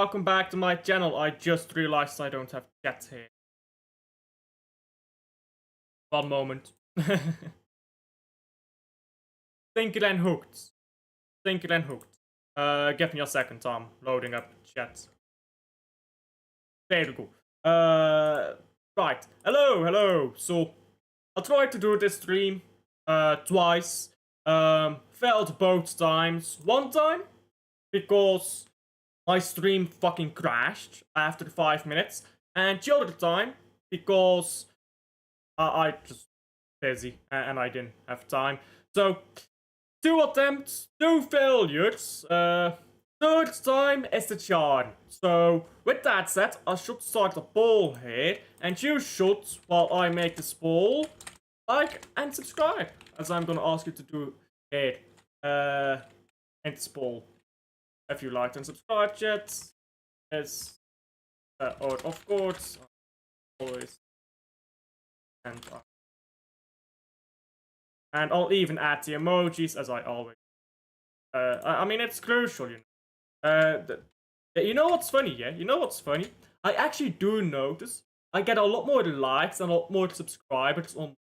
welcome back to my channel. I just realized I don't have chat here. One moment. Thinker and hooked. Thinker and hooked. Give me a second, Tom. Loading up chat. There we go. Right. Hello. So, I tried to do this stream twice. Failed both times. One time, because my stream fucking crashed after 5 minutes. And the other time, because I just busy and I didn't have time. So, 2 attempts, 2 failures. Third time is the charm. So, with that said, I should start a poll here. And you should, while I make this poll, like and subscribe. As I'm gonna ask you to do here. And this poll. If you liked and subscribed yet, as or of course, always, and I'll even add the emojis as I always. I mean, it's crucial, you know. You know what's funny, yeah? You know what's funny? I actually do notice I get a lot more likes and a lot more subscribers on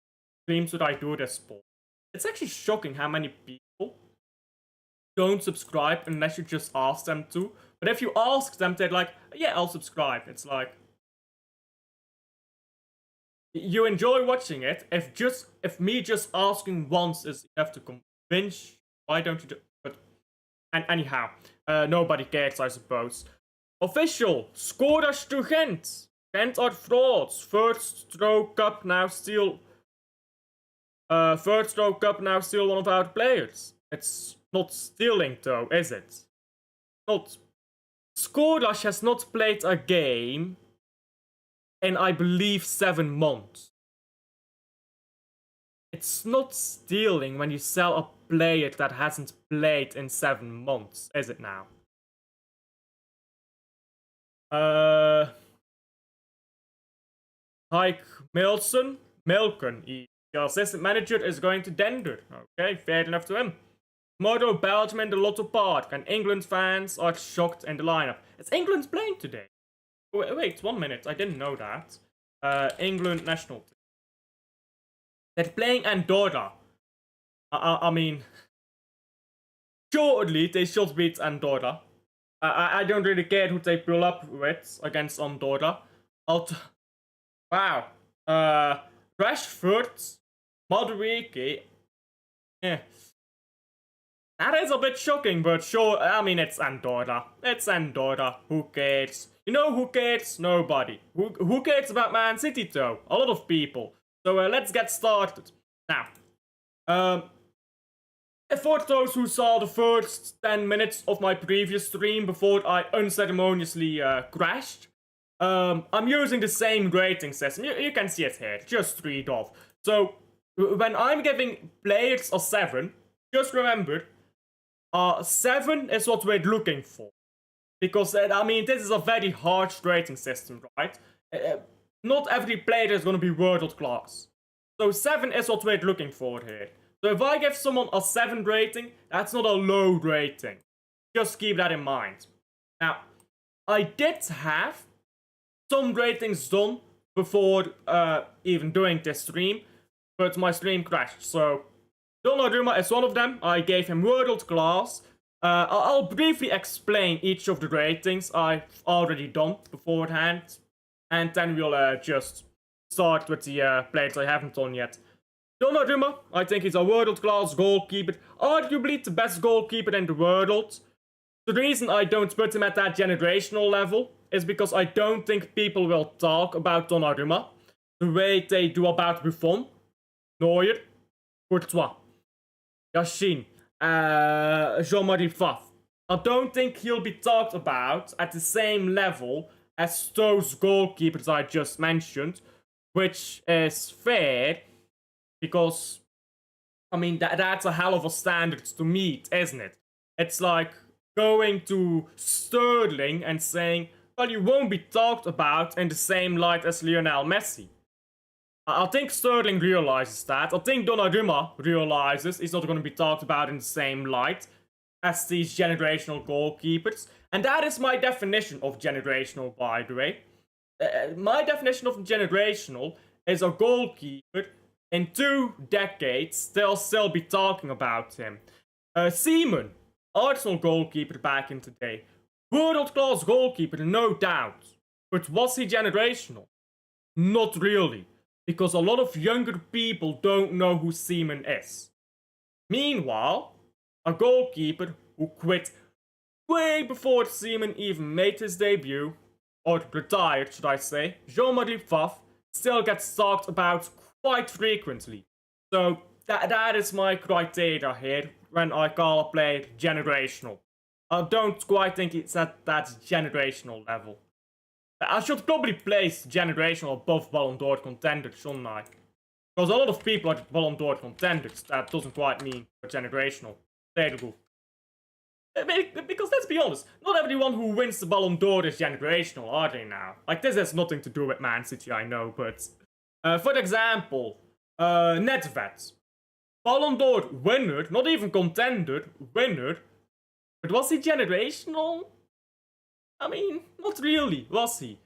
streams that I do this poll. It's actually shocking how many people don't subscribe unless you just ask them to. But if you ask them, they're like, yeah, I'll subscribe. It's like, you enjoy watching it. If me just asking once is enough to convince, why don't you do? But and anyhow, nobody cares, I suppose. Official, scorers to Gent. Gent are frauds. First stroke cup now still. First stroke cup now still one of our players. It's not stealing though, is it? Not. Scordash has not played a game in, I believe, 7 months. It's not stealing when you sell a player that hasn't played in 7 months, is it now? Hike Milken, the assistant manager, is going to Denver. Okay, fair enough to him. Tomorrow, Belgium in the Lotto Park, and England fans are shocked in the lineup. Is England playing today? Wait, 1 minute, I didn't know that. England national team. They're playing Andorra. I mean, surely they should beat Andorra. I don't really care who they pull up with against Andorra. Wow. Rashford, Madueke. Yeah. That is a bit shocking, but sure, I mean, it's Andorra. It's Andorra. Who cares? You know who cares? Nobody. Who cares about Man City, though? A lot of people. So let's get started. Now, for those who saw the first 10 minutes of my previous stream before I unceremoniously crashed, I'm using the same rating system. You can see it here. Just read off. So, when I'm giving players a 7, just remember, 7 is what we're looking for. Because, I mean, this is a very harsh rating system, right? Not every player is going to be world class. So 7 is what we're looking for here. So if I give someone a 7 rating, that's not a low rating. Just keep that in mind. Now, I did have some ratings done before even doing this stream, but my stream crashed. So Donnarumma is one of them. I gave him world class. I'll briefly explain each of the ratings I've already done beforehand. And then we'll just start with the players I haven't done yet. Donnarumma, I think he's a world-class goalkeeper. Arguably the best goalkeeper in the world. The reason I don't put him at that generational level is because I don't think people will talk about Donnarumma the way they do about Buffon, Neuer, Courtois, Yashin, Jean-Marie Pfaff. I don't think he'll be talked about at the same level as those goalkeepers I just mentioned, which is fair, because, I mean, that's a hell of a standard to meet, isn't it? It's like going to Sterling and saying, well, you won't be talked about in the same light as Lionel Messi. I think Sterling realizes that. I think Donnarumma realizes he's not going to be talked about in the same light. as these generational goalkeepers. And that is my definition of generational, by the way. My definition of generational is a goalkeeper in 2 decades they'll still be talking about him. Seaman, Arsenal goalkeeper back in the day. World class goalkeeper, no doubt. But was he generational? Not really. Because a lot of younger people don't know who Seaman is. Meanwhile, a goalkeeper who quit way before Seaman even made his debut, or retired should I say, Jean-Marie Pfaff, still gets talked about quite frequently. So that is my criteria here when I call a player generational. I don't quite think it's at that generational level. I should probably place generational above Ballon d'Or contenders, shouldn't I? Because a lot of people are Ballon d'Or contenders. That doesn't quite mean generational. There you go. Because let's be honest, not everyone who wins the Ballon d'Or is generational, are they now? Like, this has nothing to do with Man City, I know, but... for example, Nedved. Ballon d'Or winner, not even contender, winner. But was he generational? I mean, not really, was he?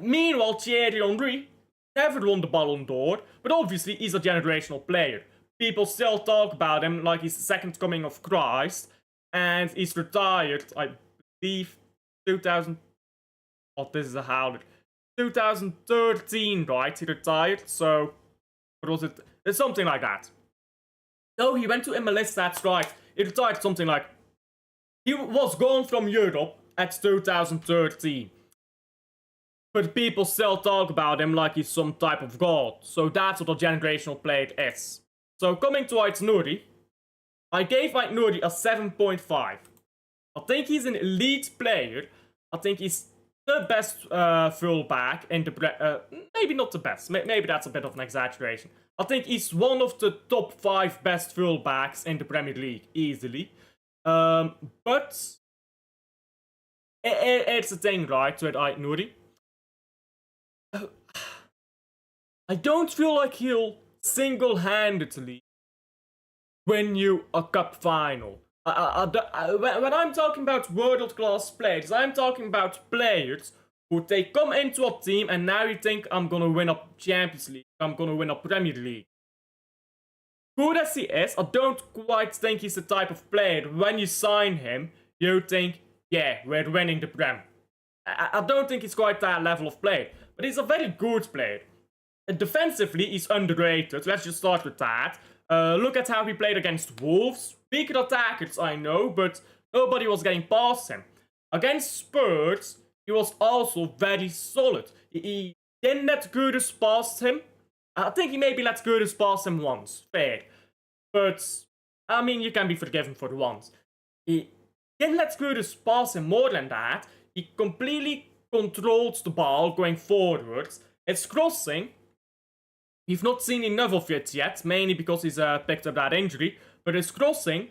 Meanwhile, Thierry Henry never won the Ballon d'Or, but obviously he's a generational player. People still talk about him like he's the second coming of Christ, and he's retired, I believe, 2000... Oh, this is a howler. 2013, right? He retired, so... What was it? It's something like that. No, he went to MLS, that's right. He retired something like... He was gone from Europe at 2013. But people still talk about him like he's some type of god. So that's what a generational player is. So coming to Aït-Nouri, I gave Aït-Nouri a 7.5. I think he's an elite player. I think he's the best fullback in the... maybe not the best. Maybe that's a bit of an exaggeration. I think he's one of the top 5 best fullbacks in the Premier League, easily. But... It's the thing, right, with Aït-Nouri. I don't feel like he'll single-handedly win you a cup final. When I'm talking about world-class players, I'm talking about players who they come into a team and now you think, I'm gonna win a Champions League, I'm gonna win a Premier League. Good as he is, I don't quite think he's the type of player, when you sign him, you think, yeah, we're winning the Prem. I don't think he's quite that level of player, but he's a very good player. Defensively, he's underrated. Let's just start with that. Look at how he played against Wolves. Weaker attackers, I know, but nobody was getting past him. Against Spurs, he was also very solid. He didn't let Gudus past him. I think he maybe let Gudus pass him once. Fair. But, I mean, you can be forgiven for once. He didn't let Gudus pass him more than that. He completely controls the ball going forwards. It's crossing. We've not seen enough of it yet, mainly because he's picked up that injury. But his crossing,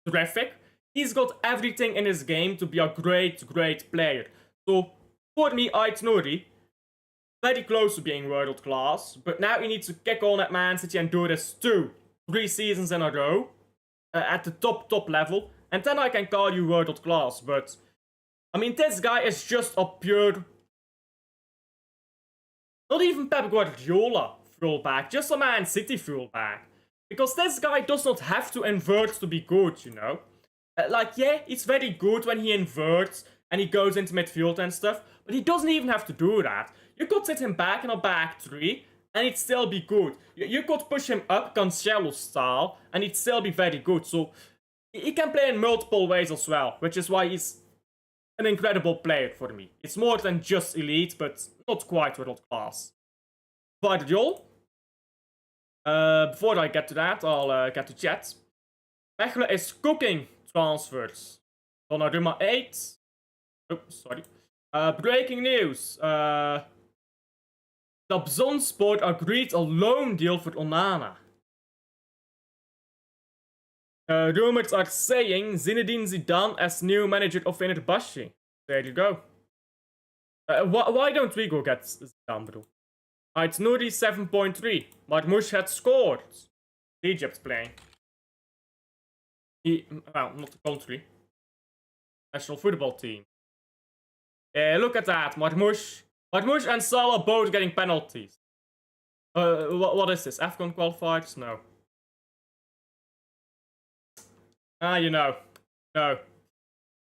terrific. He's got everything in his game to be a great, great player. So, for me, Aït-Nouri, very close to being world class. But now he needs to kick on at Man City and do this 2-3 seasons in a row. At the top level. And then I can call you world class. But, I mean, this guy is just a pure... Not even Pep Guardiola fullback, just a Man City fullback. Because this guy does not have to invert to be good, you know. Like, yeah, it's very good when he inverts and he goes into midfield and stuff. But he doesn't even have to do that. You could sit him back in a back three and he'd still be good. You could push him up Cancelo style and he'd still be very good. So, he can play in multiple ways as well. Which is why he's an incredible player for me. It's more than just elite, but not quite world class. Guardiola. Before I get to that, I'll get to chat. Mechelen is cooking transfers. Donnarumma 8. Oh, sorry. Breaking news. Trabzonspor agreed a loan deal for Onana. Rumors are saying Zinedine Zidane as new manager of Fenerbahce. There you go. Why don't we go get Zidane, bro? Aït-Nouri 7.3. Marmoush had scored. Egypt's playing. Well, not the country. National football team. Look at that. Marmoush and Salah both getting penalties. What is this? AFCON qualifiers? No. You know. No.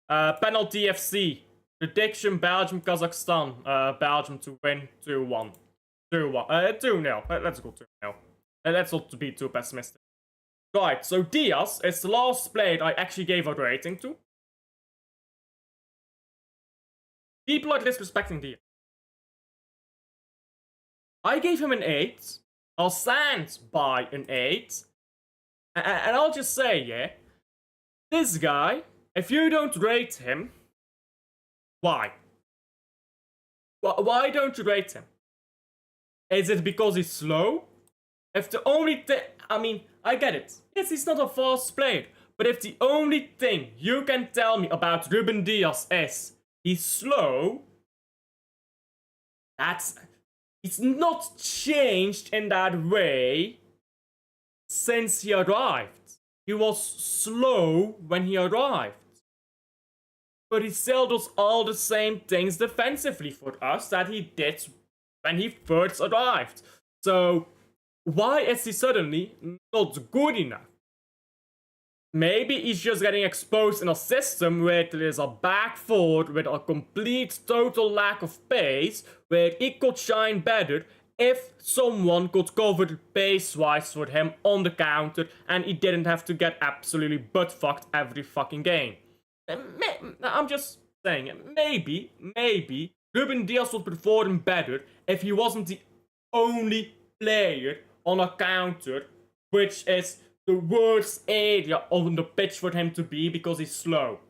Penalty FC. Prediction Belgium, Kazakhstan. Belgium to win 2-1. 2-1. 2-0. Let's go 2-0. Let's not be too pessimistic. Right, so Diaz is the last player I actually gave a rating to. People are disrespecting Diaz. I gave him an 8. I'll stand by an 8. And I'll just say, yeah, this guy, if you don't rate him, why? Why don't you rate him? Is it because he's slow? If the only thing, I mean, I get it. Yes, he's not a fast player. But if the only thing you can tell me about Ruben Diaz is he's slow, it's not changed in that way since he arrived. He was slow when he arrived. But he still does all the same things defensively for us that he did when he first arrived. So, why is he suddenly not good enough? Maybe he's just getting exposed in a system where there is a back four with a complete total lack of pace, where he could shine better if someone could cover pace-wise for him on the counter and he didn't have to get absolutely butt-fucked every fucking game. I'm just saying, maybe Ruben Diaz would perform better if he wasn't the only player on a counter, which is the worst area on the pitch for him to be because he's slow.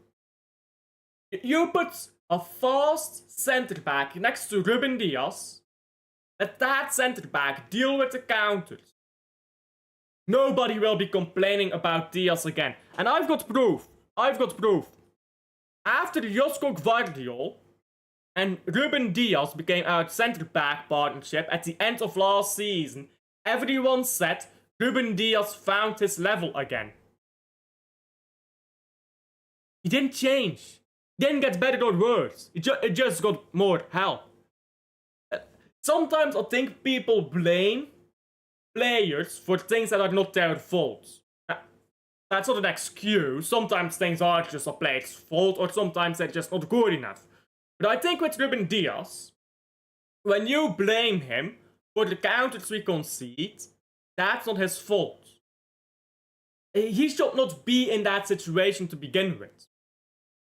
You put a fast centre back next to Ruben Diaz, let that centre back deal with the counters. Nobody will be complaining about Diaz again. And I've got proof. After Josko Gvardiol and Ruben Diaz became our centre-back partnership at the end of last season, everyone said Ruben Diaz found his level again. He didn't change. He didn't get better or worse. It just got more help. Sometimes I think people blame players for things that are not their fault. That's not an excuse. Sometimes things are just a player's fault, or sometimes they're just not good enough. But I think with Ruben Diaz, when you blame him for the counters we concede, that's not his fault. He should not be in that situation to begin with.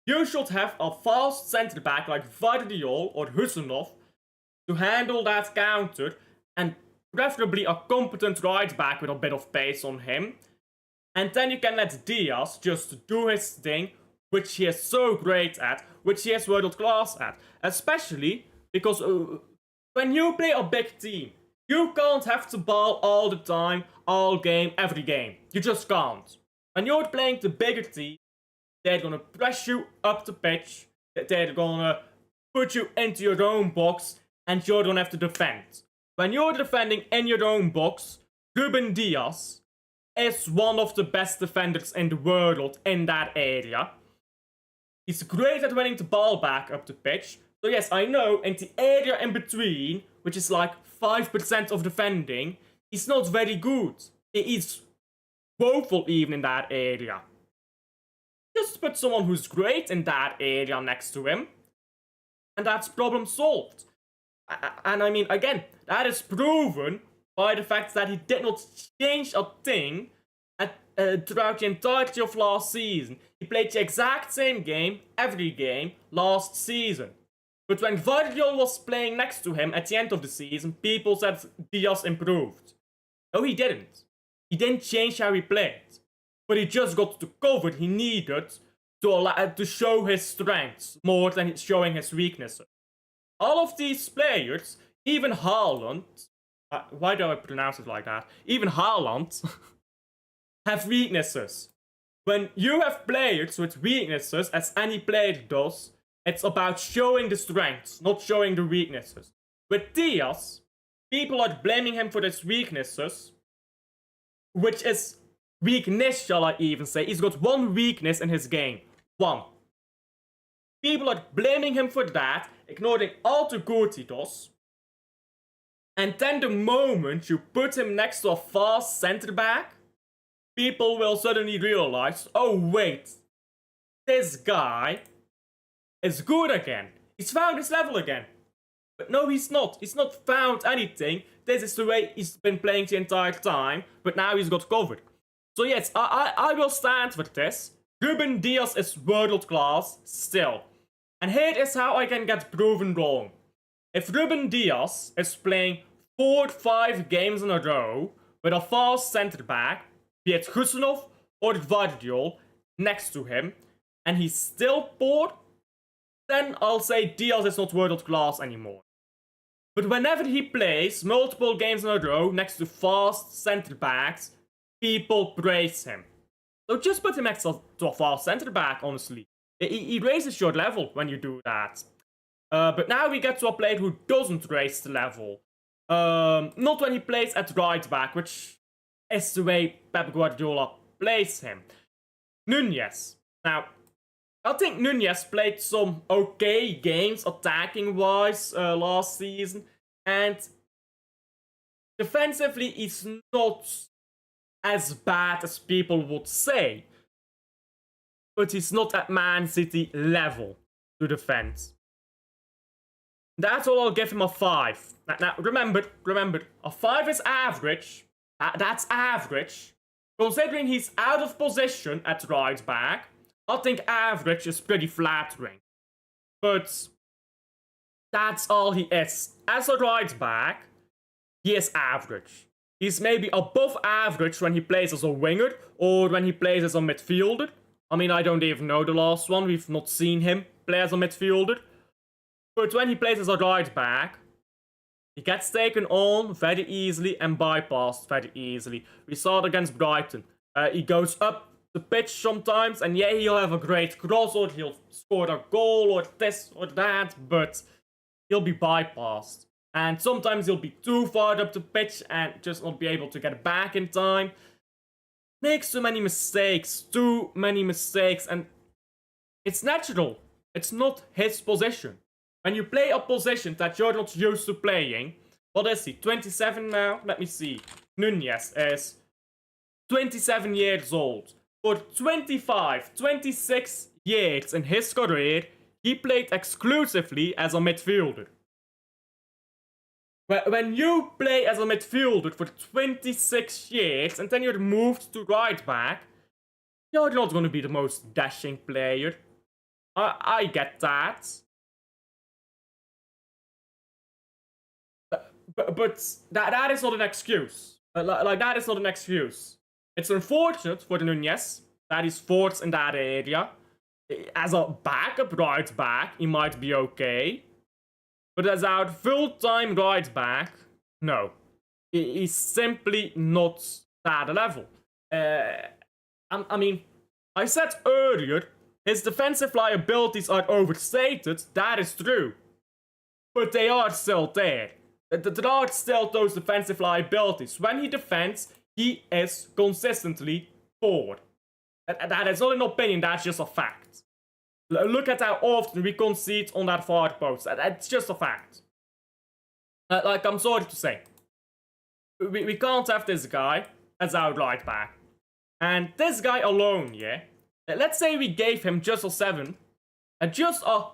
You should have a fast centre-back like Gvardiol or Husanov to handle that counter, and preferably a competent right-back with a bit of pace on him. And then you can let Diaz just do his thing, which he is so great at, which he is world class at. Especially because when you play a big team, you can't have the ball all the time, all game, every game. You just can't. When you're playing the bigger team, they're gonna press you up the pitch, they're gonna put you into your own box, and you're gonna have to defend. When you're defending in your own box, Ruben Diaz is one of the best defenders in the world in that area. He's great at winning the ball back up the pitch. So yes, I know in the area in between, which is like 5% of defending, he's not very good. He's woeful even in that area. Just put someone who's great in that area next to him, and that's problem solved. And I mean, again, that is proven by the fact that he did not change a thing throughout the entirety of last season. He played the exact same game, every game, last season. But when Gvardiol was playing next to him at the end of the season, people said Diaz improved. No, he didn't. He didn't change how he played. But he just got the cover he needed to show his strengths more than showing his weaknesses. All of these players, even Haaland, why do I pronounce it like that? Even Haaland have weaknesses. When you have players with weaknesses, as any player does, it's about showing the strengths, not showing the weaknesses. With Diaz, people are blaming him for his weaknesses, which is weakness, shall I even say. He's got one weakness in his game. One. People are blaming him for that, ignoring all the good he does. And then the moment you put him next to a fast center back, people will suddenly realize, oh wait, this guy is good again. He's found his level again. But no, he's not. He's not found anything. This is the way he's been playing the entire time, but now he's got covered. So yes, I will stand for this. Ruben Diaz is world class still. And here is how I can get proven wrong. If Ruben Diaz is playing 4-5 games in a row with a fast centre back, be it Gusenov or Gvardiol next to him, and he's still poor, then I'll say Diaz is not world class anymore. But whenever he plays multiple games in a row next to fast centre backs, people praise him. So just put him next to a fast centre back, honestly. He raises your level when you do that. But now we get to a player who doesn't raise the level. Not when he plays at right back, which is the way Pep Guardiola plays him. Nunez. Now, I think Nunez played some okay games attacking-wise last season. And defensively, he's not as bad as people would say. But he's not at Man City level to defend. That's all I'll give him a 5. Now remember, a 5 is average. That's average. Considering he's out of position at right back, I think average is pretty flattering. But that's all he is. As a right back, he is average. He's maybe above average when he plays as a winger or when he plays as a midfielder. I mean, I don't even know the last one. We've not seen him play as a midfielder. But when he plays as a right back, he gets taken on very easily and bypassed very easily. We saw it against Brighton. He goes up the pitch sometimes, and yeah, he'll have a great cross, or he'll score a goal, or this or that, but he'll be bypassed. And sometimes he'll be too far up the pitch and just not be able to get back in time. Makes too many mistakes, and it's natural. It's not his position. When you play a position that you're not used to playing, what is he, 27 now? Let me see. Nunez is 27 years old. For 25, 26 years in his career, he played exclusively as a midfielder. When you play as a midfielder for 26 years and then you're moved to right back, you're not going to be the most dashing player. I get that. But that is not an excuse. That is not an excuse. It's unfortunate for Nunez that he's fourth in that area. As a backup right back, he might be okay. But as our full-time right back, no. He's simply not that level. I mean, I said earlier, his defensive liabilities are overstated. That is true. But they are still there. There are still those defensive liabilities. When he defends, he is consistently poor. That is not an opinion, that's just a fact. Look at how often we concede on that far post. That's just a fact. I'm sorry to say. We can't have this guy as our right back. And this guy alone, yeah? Let's say we gave him just a 7. And just a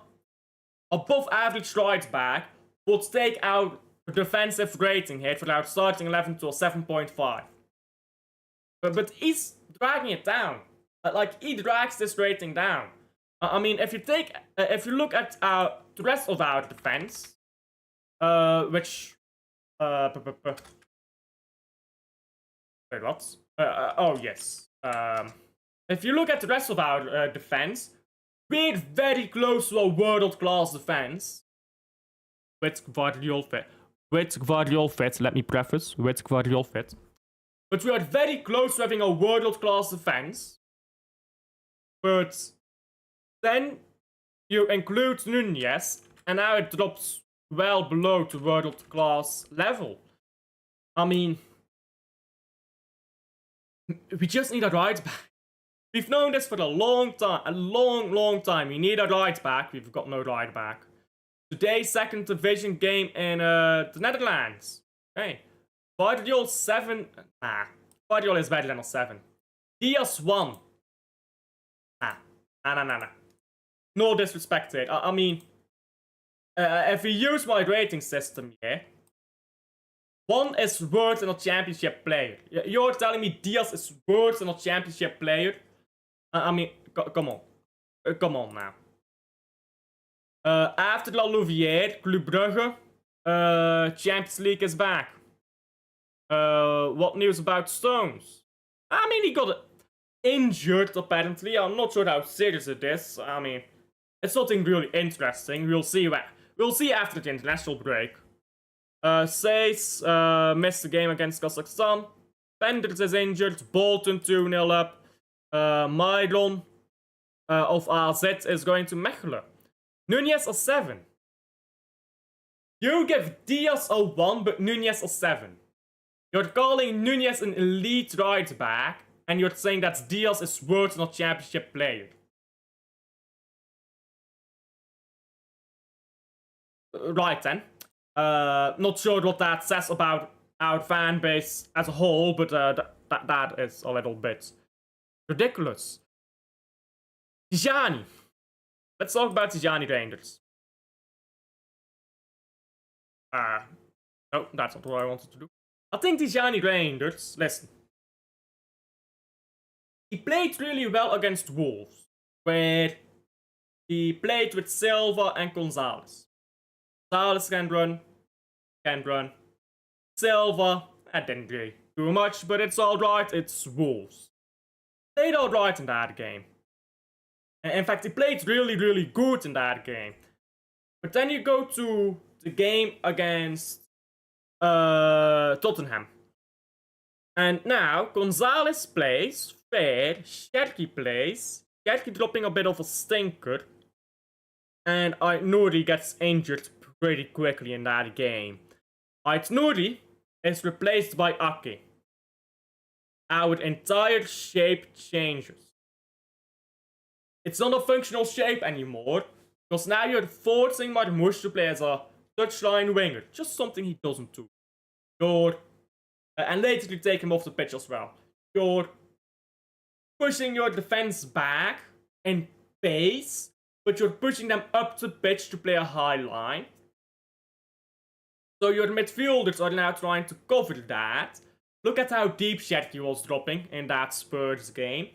above average right back would take our defensive rating here for our starting 11 to a 7.5. But he's dragging it down. He drags this rating down. I mean, if you look at the rest of our defense, which, wait, what? Oh yes. If you look at the rest of our defense, we're very close to a world-class defense. With Gvardiol fit. Let me preface with Gvardiol fit. But we are very close to having a world-class defense. But then you include Nunez, and now it drops well below the world-class level. I mean, We just need a right back. We've known this for a long time. A long time. We need a right back. We've got no right back. Today's second division game in the Netherlands. Okay. Guardiol 7. Nah. Guardiol is better than a 7. Diaz 1. Nah. No disrespect to it. I mean, if we use my rating system here, 1 is worse than a championship player. You're telling me Diaz is worse than a championship player? I mean, come on. Come on now. After La Louvière, Club Brugge, Champions League is back. What news about Stones? I mean, he got injured apparently. I'm not sure how serious it is. I mean, it's nothing really interesting. We'll see after the international break. Says missed the game against Kazakhstan. Penders is injured. Bolton 2-0 up. Maidon of AZ is going to Mechelen. Nunez a 7. You give Diaz a 1, but Nunez a 7. You're calling Nunez an elite right back, and you're saying that Diaz is worse than a championship player. Right then. Not sure what that says about our fan base as a whole, but that is a little bit ridiculous. Tijani. Let's talk about Tijani Rangers. No, that's not what I wanted to do. I think Tijani Rangers, listen. He played really well against Wolves, where he played with Silva and Gonzalez. Gonzalez can run. Silva, I didn't really do much, but it's alright, it's Wolves. Played alright in that game. In fact, he played really good in that game. But then you go to the game against Tottenham. And now, Gonzalez plays, fair, Sherky plays, Sherky dropping a bit of a stinker. And Aït-Nouri gets injured pretty quickly in that game. Aït-Nouri is replaced by Ake. Our entire shape changes. It's not a functional shape anymore, because now you're forcing Marmoush to play as a touchline winger. Just something he doesn't do. And later you take him off the pitch as well. You're pushing your defense back in pace, but you're pushing them up the pitch to play a high line. So your midfielders are now trying to cover that. Look at how deep Sherky was dropping in that Spurs game.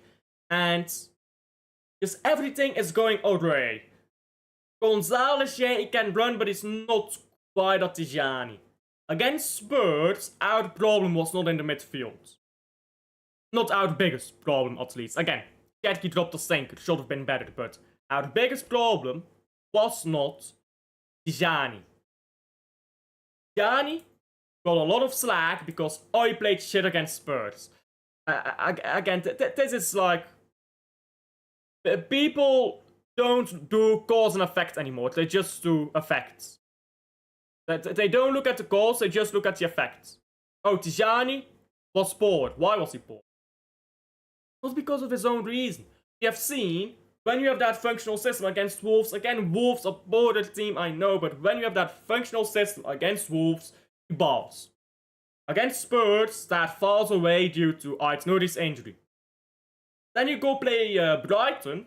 And just everything is going awry. Gonzalez, yeah, he can run, but he's not quite a Tijani. Against Spurs, our problem was not in the midfield. Not our biggest problem, at least. Again, Sherky dropped a stinker, should have been better, but our biggest problem was not Tijani. Tijani got a lot of slack because I played shit against Spurs. Again, this is like... People don't do cause and effect anymore. They just do effects. They don't look at the cause, they just look at the effects. Oh, Tijani was poor. Why was he poor? It was because of his own reason. We have seen, when you have that functional system against Wolves, again, Wolves, a border team, I know, but when you have that functional system against Wolves, he balls. Against Spurs, that falls away due to Aït-Nouri's injury. Then you go play Brighton,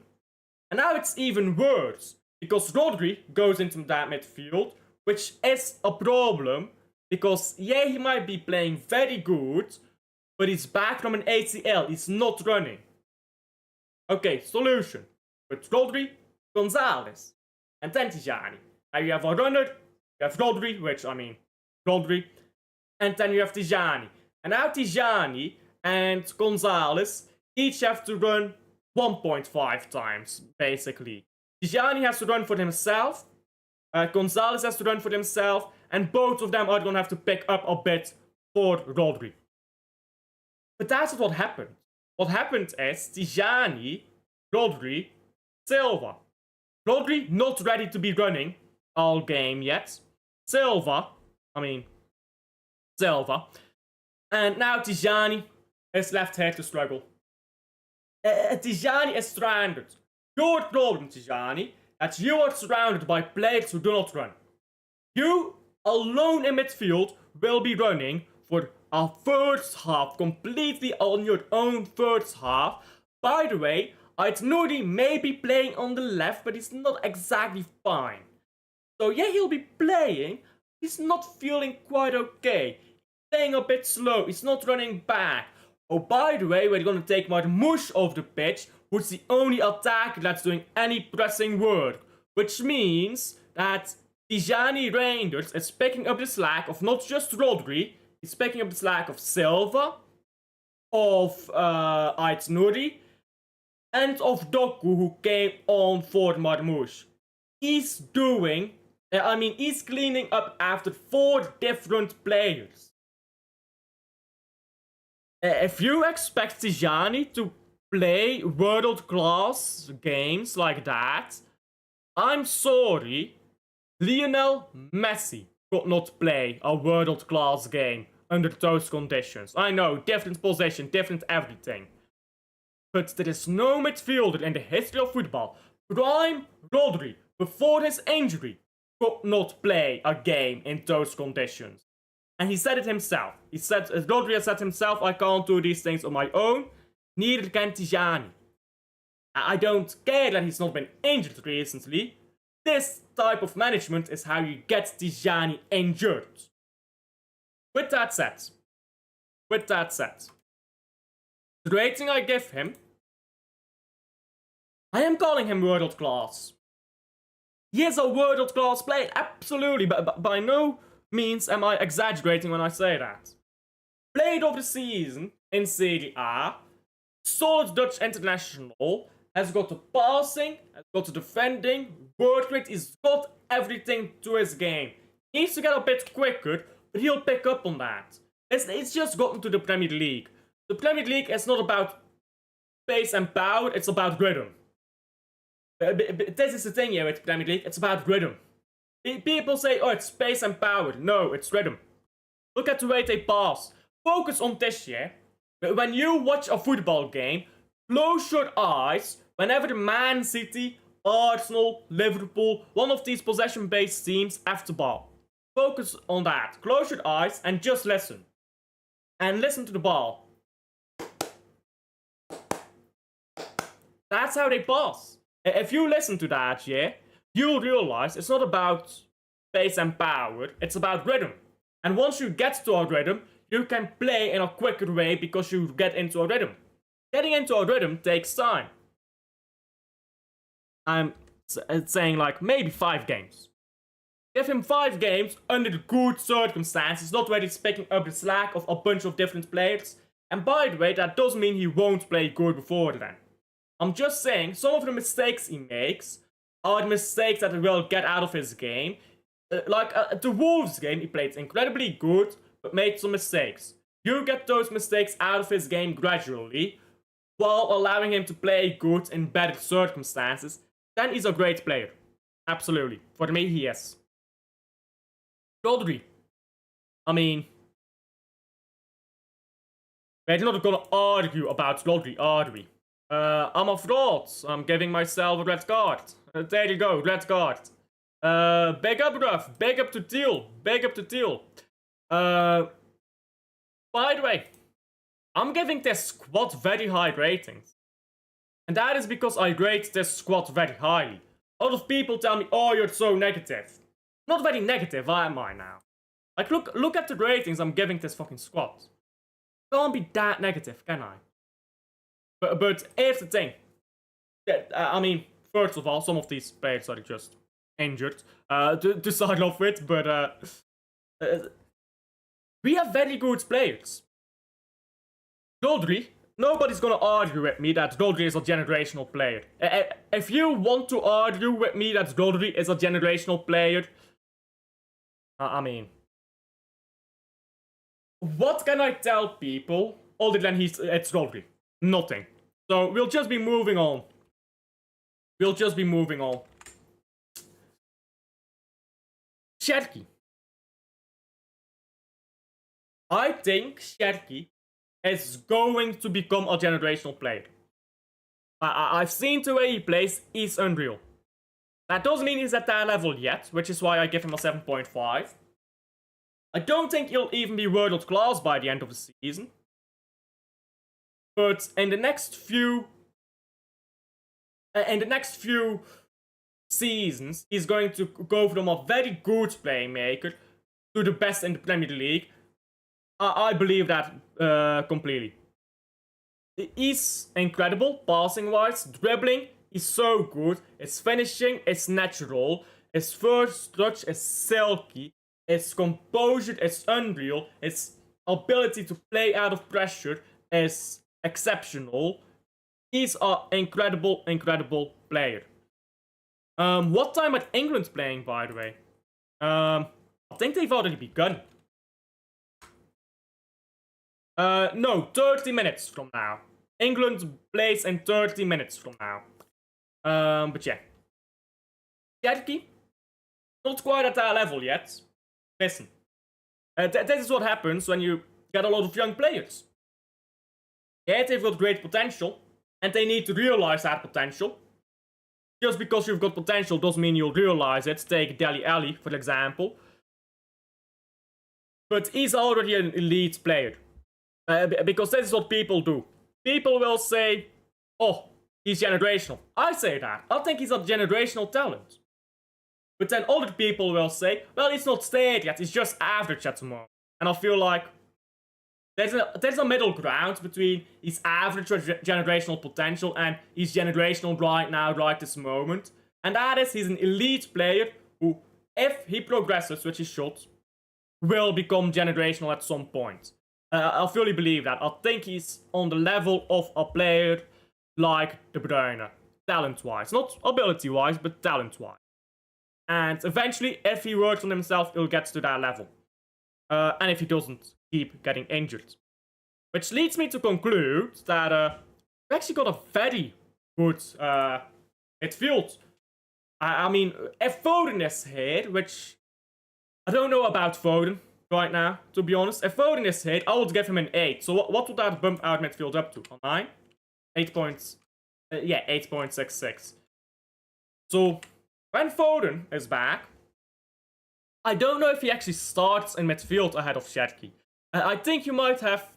and now it's even worse, because Rodri goes into that midfield, which is a problem, because yeah, he might be playing very good, but he's back from an ACL, he's not running. Okay, solution. With Rodri, Gonzalez, and then Tijani. Now you have a runner, you have Rodri, and then you have Tijani. And now Tijani and Gonzalez each have to run 1.5 times, basically. Tijani has to run for himself, Gonzalez has to run for himself, and both of them are going to have to pick up a bit for Rodri. But that's not what happened. What happened is Tijani, Rodri, Silva. Rodri not ready to be running all game yet. Silva. And now Tijani is left here to struggle. Tijani is stranded. Your problem, Tijani, that you are surrounded by players who do not run. You, alone in midfield, will be running for a first half, completely on your own first half. By the way, Ait Nouri may be playing on the left, but he's not exactly fine. So yeah, he'll be playing. He's not feeling quite okay. He's playing a bit slow. He's not running back. Oh, by the way, we're gonna take Marmouche off the pitch, who's the only attacker that's doing any pressing work. Which means that Tijani Reinders is picking up the slack of not just Rodri, he's picking up the slack of Silva, of Ait Nouri, and of Doku, who came on for Marmouche. He's doing, he's cleaning up after 4 different players. If you expect Tijani to play world-class games like that, I'm sorry, Lionel Messi could not play a world-class game under those conditions. I know, different position, different everything. But there is no midfielder in the history of football. Prime Rodri, before his injury, could not play a game in those conditions. And he said it himself. Rodri has said himself, I can't do these things on my own. Neither can Tijani. I don't care that he's not been injured recently. This type of management is how you get Tijani injured. With that said, the rating I give him, I am calling him world class. He is a world class player, absolutely, but by no means am I exaggerating when I say that. Played of the season in Serie A, solid Dutch international, has got the passing, has got the defending, work rate, he's got everything to his game. He needs to get a bit quicker, but he'll pick up on that. It's just gotten to the Premier League. The Premier League is not about pace and power, it's about rhythm. This is the thing here with Premier League, it's about rhythm. People say, oh, it's pace and power. No, it's rhythm. Look at the way they pass. Focus on this year. When you watch a football game, close your eyes whenever Man City, Arsenal, Liverpool, one of these possession-based teams have the ball. Focus on that. Close your eyes and just listen. And listen to the ball. That's how they pass. If you listen to that, yeah, you'll realize it's not about pace and power, it's about rhythm. And once you get to a rhythm, you can play in a quicker way because you get into a rhythm. Getting into a rhythm takes time. I'm saying like maybe 5 games. Give him 5 games under the good circumstances, not where he's picking up the slack of a bunch of different players. And by the way, that doesn't mean he won't play good before then. I'm just saying, some of the mistakes he makes are the mistakes that he will get out of his game. The Wolves game, he played incredibly good, but made some mistakes. You get those mistakes out of his game gradually, while allowing him to play good in better circumstances, then he's a great player. Absolutely. For me, he is. Rodri. We're not gonna argue about Rodri, are we? I'm a fraud. I'm giving myself a red card. There you go, red card. Big up, Ruff. Big up to Teal. Big up to Teal. By the way, I'm giving this squad very high ratings. And that is because I rate this squad very highly. A lot of people tell me, oh, you're so negative. Not very negative, am I now? Like, look at the ratings I'm giving this fucking squad. Can't be that negative, can I? But here's the thing. First of all, some of these players are just injured to start off with, but we have very good players. Rodri, nobody's gonna argue with me that Rodri is a generational player. If you want to argue with me that Rodri is a generational player, what can I tell people other than it's Rodri? Nothing. So we'll just be moving on. Cherki. I think Cherki is going to become a generational player. I've seen the way he plays, he's unreal. That doesn't mean he's at that level yet, which is why I give him a 7.5. I don't think he'll even be world class by the end of the season. But in the next few seasons, he's going to go from a very good playmaker to the best in the Premier League. I believe that completely. He's incredible, passing-wise, dribbling, he's so good. His finishing is natural. His first touch is silky. His composure is unreal. His ability to play out of pressure is exceptional. He's an incredible, incredible player. What time are England playing, by the way? I think they've already begun. No, 30 minutes from now. England plays in 30 minutes from now. But yeah. Cherky, not quite at that level yet. Listen, this is what happens when you get a lot of young players. Yeah, they've got great potential, and they need to realize that potential. Just because you've got potential doesn't mean you'll realize it. Take Dele Alli, for example. But he's already an elite player. Because this is what people do. People will say, oh, he's generational. I say that. I think he's a generational talent. But then other people will say, well, he's not stayed yet. He's just average at the moment. And I feel like there's a middle ground between his average generational potential and his generational right now, right this moment. And that is, he's an elite player who, if he progresses, which he should, will become generational at some point. I fully believe that. I think he's on the level of a player like De Bruyne. Talent-wise. Not ability-wise, but talent-wise. And eventually, if he works on himself, he'll get to that level. And if he doesn't keep getting injured. Which leads me to conclude that we actually got a very good midfield. I mean, if Foden is here, which I don't know about Foden right now, to be honest. If Foden is here, I would give him an 8. So what would that bump our midfield up to? A 9? 8 points. Yeah, 8.66. So when Foden is back, I don't know if he actually starts in midfield ahead of Cherky. I think you might have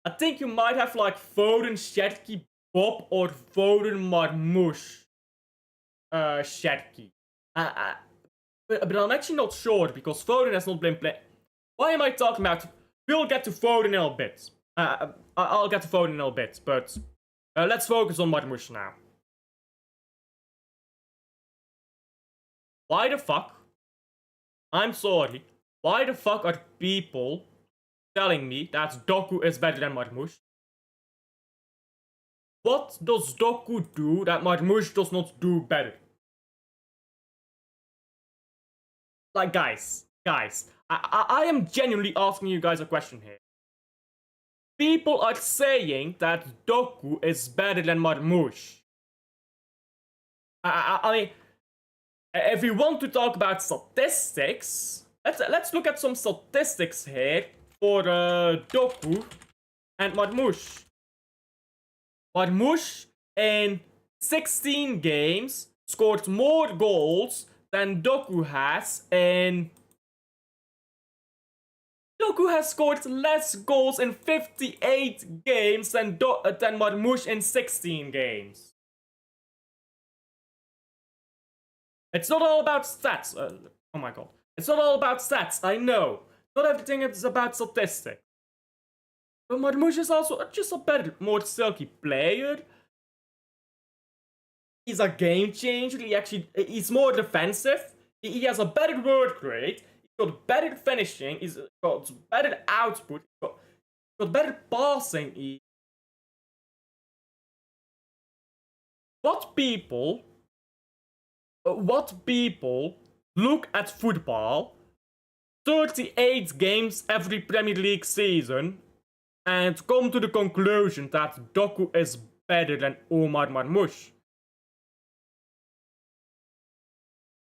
like Foden, Cherky, Bob, or Foden, Marmoush, Cherky. But I'm actually not sure because Foden has not been playing. Why am I talking about? We'll get to Foden in a bit. I'll get to Foden in a bit, but let's focus on Marmoush now. Why the fuck? I'm sorry. Why the fuck are people telling me that Doku is better than Marmoush? What does Doku do that Marmoush does not do better? Like, guys, I am genuinely asking you guys a question here. People are saying that Doku is better than Marmoush. I mean, if we want to talk about statistics, let's look at some statistics here for Doku and Marmoush. Marmoush in 16 games scored more goals than Doku has in... Doku has scored less goals in 58 games than Marmoush in 16 games. It's not all about stats. Oh my god. It's not all about stats, I know. Not everything is about statistics. But Marmoush is also just a better, more silky player. He's a game changer. He's more defensive. He has a better work rate. He's got better finishing. He's got better output. He's got better passing. What people look at football 38 games every Premier League season and come to the conclusion that Doku is better than Omar Marmoush?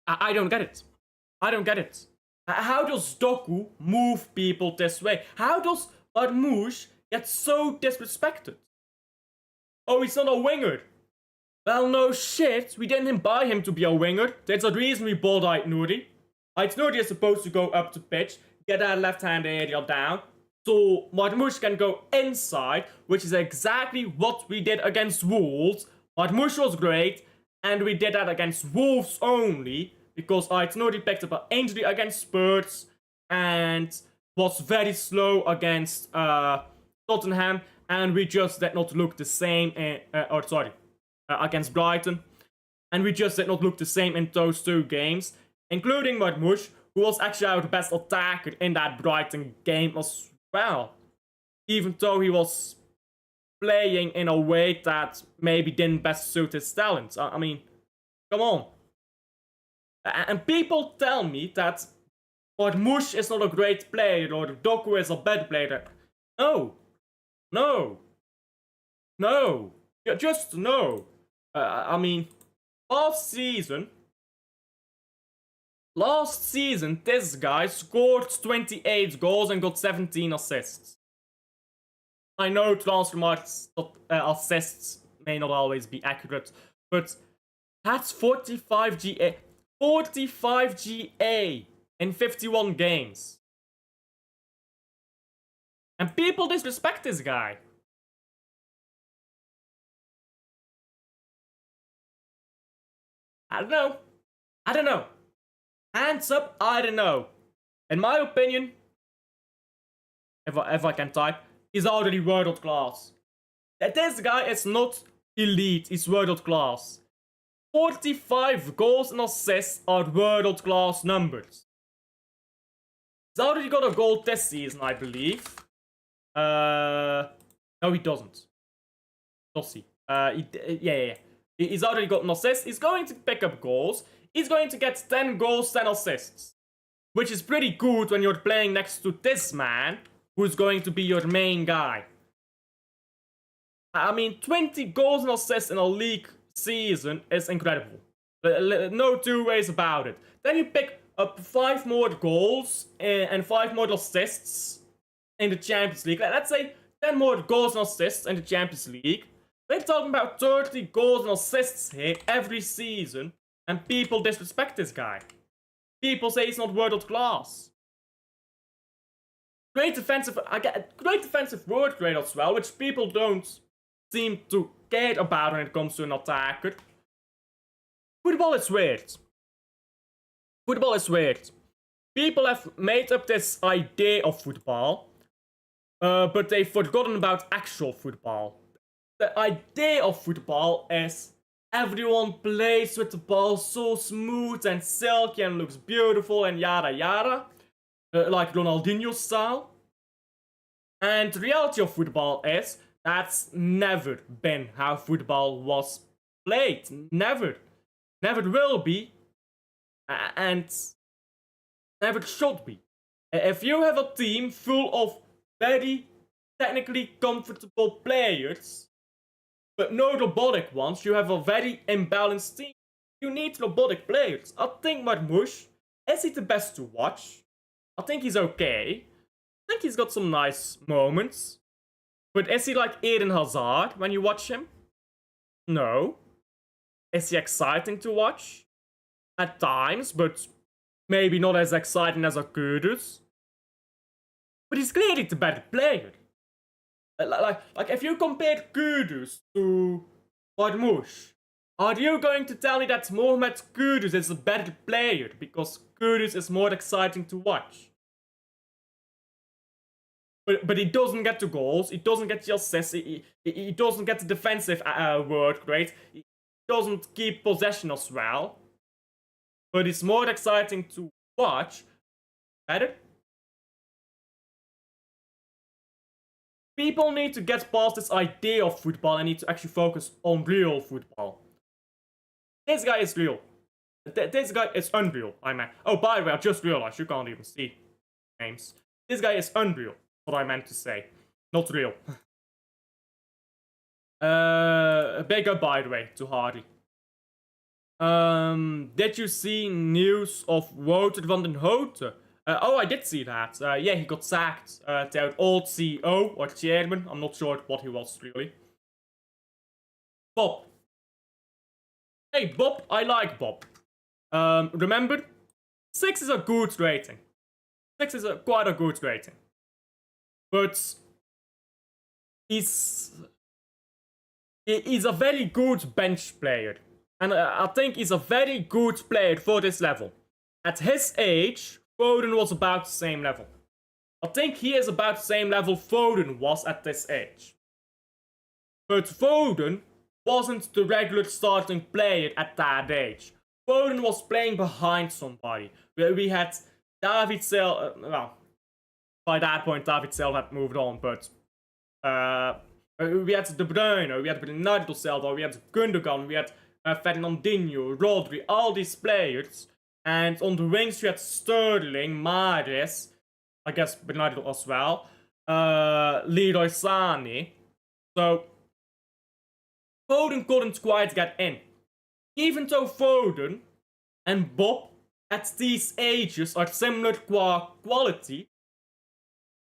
I don't get it. I don't get it. How does Doku move people this way? How does Marmoush gets so disrespected. Oh, he's not a winger. Well, no shit. We didn't buy him to be a winger. There's a reason we bought Aitnuri. Aitnuri is supposed to go up to pitch, get that left-hand area down, so Marmoush can go inside, which is exactly what we did against Wolves. Marmoush was great, and we did that against Wolves only, because Aitnuri picked up an injury against Spurs, and was very slow against Tottenham, and we just did not look the same, against Brighton, and we just did not look the same in those two games, including Marmoush, who was actually our best attacker in that Brighton game as well, even though he was playing in a way that maybe didn't best suit his talents. I mean, come on. And people tell me that Marmoush is not a great player, or Doku is a bad player. No. No. No. Just no. I mean, last season, this guy scored 28 goals and got 17 assists. I know Transfermarkt's assists may not always be accurate, but that's 45 GA. 45 GA in 51 games. And people disrespect this guy. I don't know. Hands up, I don't know. In my opinion, if I can type, he's already world class. This guy is not elite, he's world class. 45 goals and assists are world class numbers. He's already got a goal this season, I believe. No, he doesn't. Does he? Yeah. He's already got an assist. He's going to pick up goals. He's going to get 10 goals, 10 assists. Which is pretty good when you're playing next to this man, who's going to be your main guy. I mean, 20 goals and assists in a league season is incredible. No two ways about it. Then you pick up 5 more goals and 5 more assists in the Champions League. Let's say 10 more goals and assists in the Champions League. We're talking about 30 goals and assists here every season, and people disrespect this guy. People say he's not world class. Great defensive work rate as well, which people don't seem to care about when it comes to an attacker. Football is weird. Football is weird. People have made up this idea of football, but they've forgotten about actual football. The idea of football is everyone plays with the ball so smooth and silky and looks beautiful and yada yada, like Ronaldinho style. And the reality of football is that's never been how football was played. Never. Never will be. And never should be. If you have a team full of very technically comfortable players, but no robotic ones, you have a very imbalanced team. You need robotic players. I think Marmoush, is he the best to watch? I think he's okay. I think he's got some nice moments. But is he like Eden Hazard when you watch him? No. Is he exciting to watch? At times, but maybe not as exciting as a Kudus. But he's clearly the better player. Like if you compare Kudus to Marmoush, are you going to tell me that Mohamed Kudus is a better player because Kudus is more exciting to watch? But he doesn't get the goals, he doesn't get the assists, he doesn't get the defensive work rate, he doesn't keep possession as well. But it's more exciting to watch. Better? People need to get past this idea of football and need to actually focus on real football. This guy is real. This guy is unreal, I meant. Oh, by the way, I just realized you can't even see names. This guy is unreal, what I meant to say. Not real. Big up, by the way, to Hardy. Did you see news of Wouter van den Houten Oh, I did see that. Yeah, he got sacked. Their old CEO or chairman. I'm not sure what he was really. Bob. Hey, Bob. I like Bob. Remember, 6 is a good rating. 6 is quite a good rating. But he's a very good bench player. And I think he's a very good player for this level. At his age, Foden was about the same level. I think he is about the same level Foden was at this age. But Foden wasn't the regular starting player at that age. Foden was playing behind somebody. We had David Silva, well, by that point David Silva had moved on, but we had De Bruyne, we had Bernardo Silva, we had Gundogan, we had Fernandinho, Rodri, all these players. And on the wings we had Sterling, Mahrez, I guess Bernardo as well, Leroy Sané. So Foden couldn't quite get in. Even though Foden and Bob at these ages are similar quality,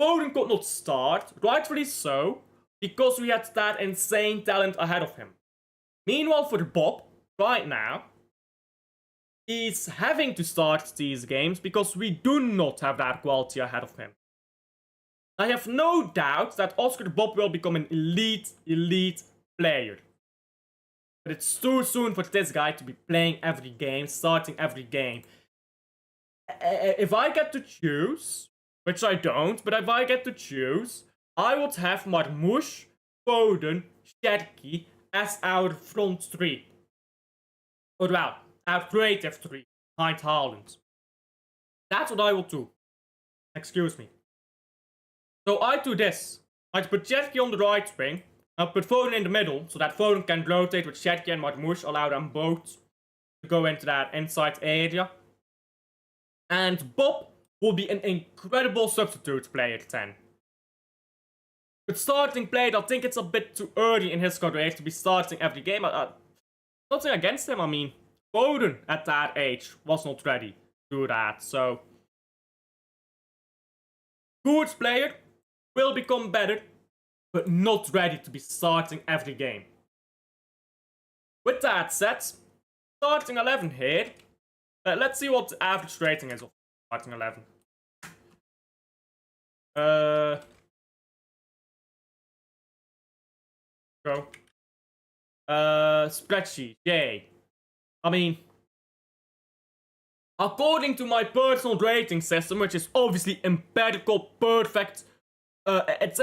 Foden could not start, rightfully so, because we had that insane talent ahead of him. Meanwhile for Bob, right now, he's having to start these games because we do not have that quality ahead of him. I have no doubt that Oscar Bob will become an elite player. But it's too soon for this guy to be playing every game, starting every game. If I get to choose, which I don't, but if I get to choose, I would have Marmoush, Foden, Cherki as our front three. Or well, our creative three, behind Haaland. That's what I will do. Excuse me. So I do this. I'd put Cherki on the right wing. I'll put Foden in the middle, so that Foden can rotate with Cherki and Marmoush, allow them both to go into that inside area. And Bob will be an incredible substitute player 10. But starting player, I think it's a bit too early in his career to be starting every game. Nothing against him, I mean, Foden at that age was not ready to do that, so good player, will become better, but not ready to be starting every game. With that said, starting 11 here. Let's see what the average rating is of starting 11. Go. Spreadsheet, yay. I mean, according to my personal rating system, which is obviously empirical, perfect, it's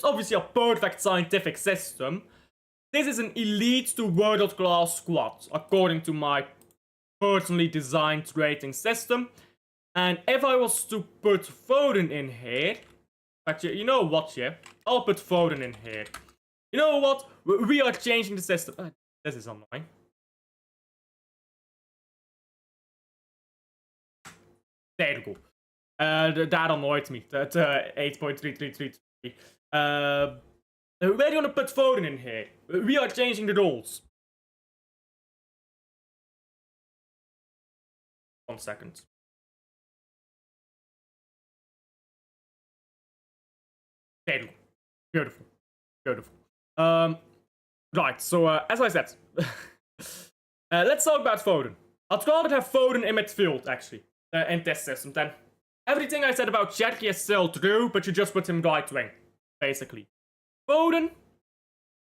obviously a perfect scientific system. This is an elite to world-class squad, according to my personally designed rating system. And if I was to put Foden in here, actually, you know what, yeah? I'll put Foden in here. You know what? We are changing the system. This is annoying. There you go. That annoyed me. That 8.3333. We're gonna put Foden in here. We are changing the rules. 1 second. There you go. Beautiful. Beautiful. Right, so as I said, let's talk about Foden. I'd rather have Foden in midfield, actually, in this system. Then everything I said about Cherki is still true, but you just put him right wing, basically. Foden,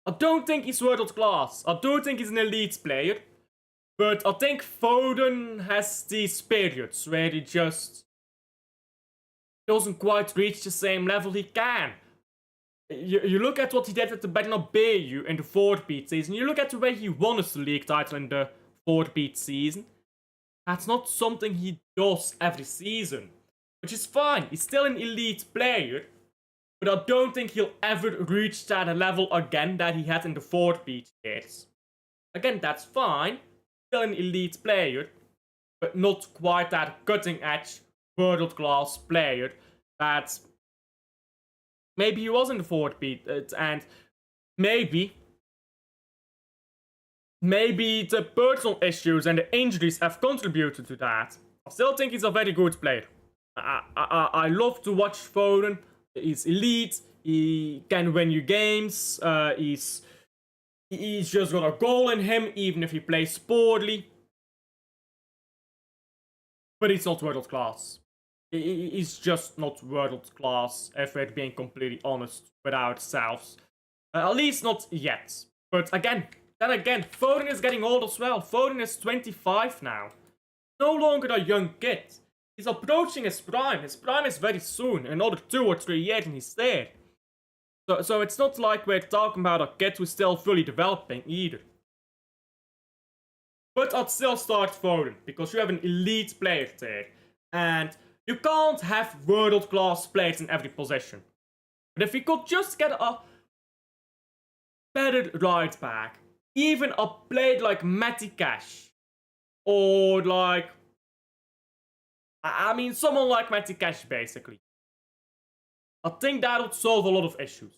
I don't think he's world class. I don't think he's an elite player, but I think Foden has these periods where he just doesn't quite reach the same level he can. You look at what he did at the Bernabeu in the 4-beat season. You look at the way he won his league title in the 4-beat season. That's not something he does every season, which is fine. He's still an elite player, but I don't think he'll ever reach that level again that he had in the 4-beat years. Again, that's fine. Still an elite player, but not quite that cutting-edge, world-class player that maybe he was in the 4-beat, and maybe the personal issues and the injuries have contributed to that. I still think he's a very good player. I love to watch Foden. He's elite. He can win you games. He's just got a goal in him, even if he plays poorly. But he's not world class. He's just not world class, if we're being completely honest with ourselves. At least not yet. But again, Foden is getting old as well. Foden is 25 now. No longer a young kid. He's approaching his prime. His prime is very soon. Another 2 or 3 years and he's there. So it's not like we're talking about a kid who's still fully developing either. But I'd still start Foden, because you have an elite player there. And you can't have world-class players in every position. But if we could just get a better right back, even a player like Matty Cash, or like... I mean, someone like Matty Cash, basically. I think that would solve a lot of issues.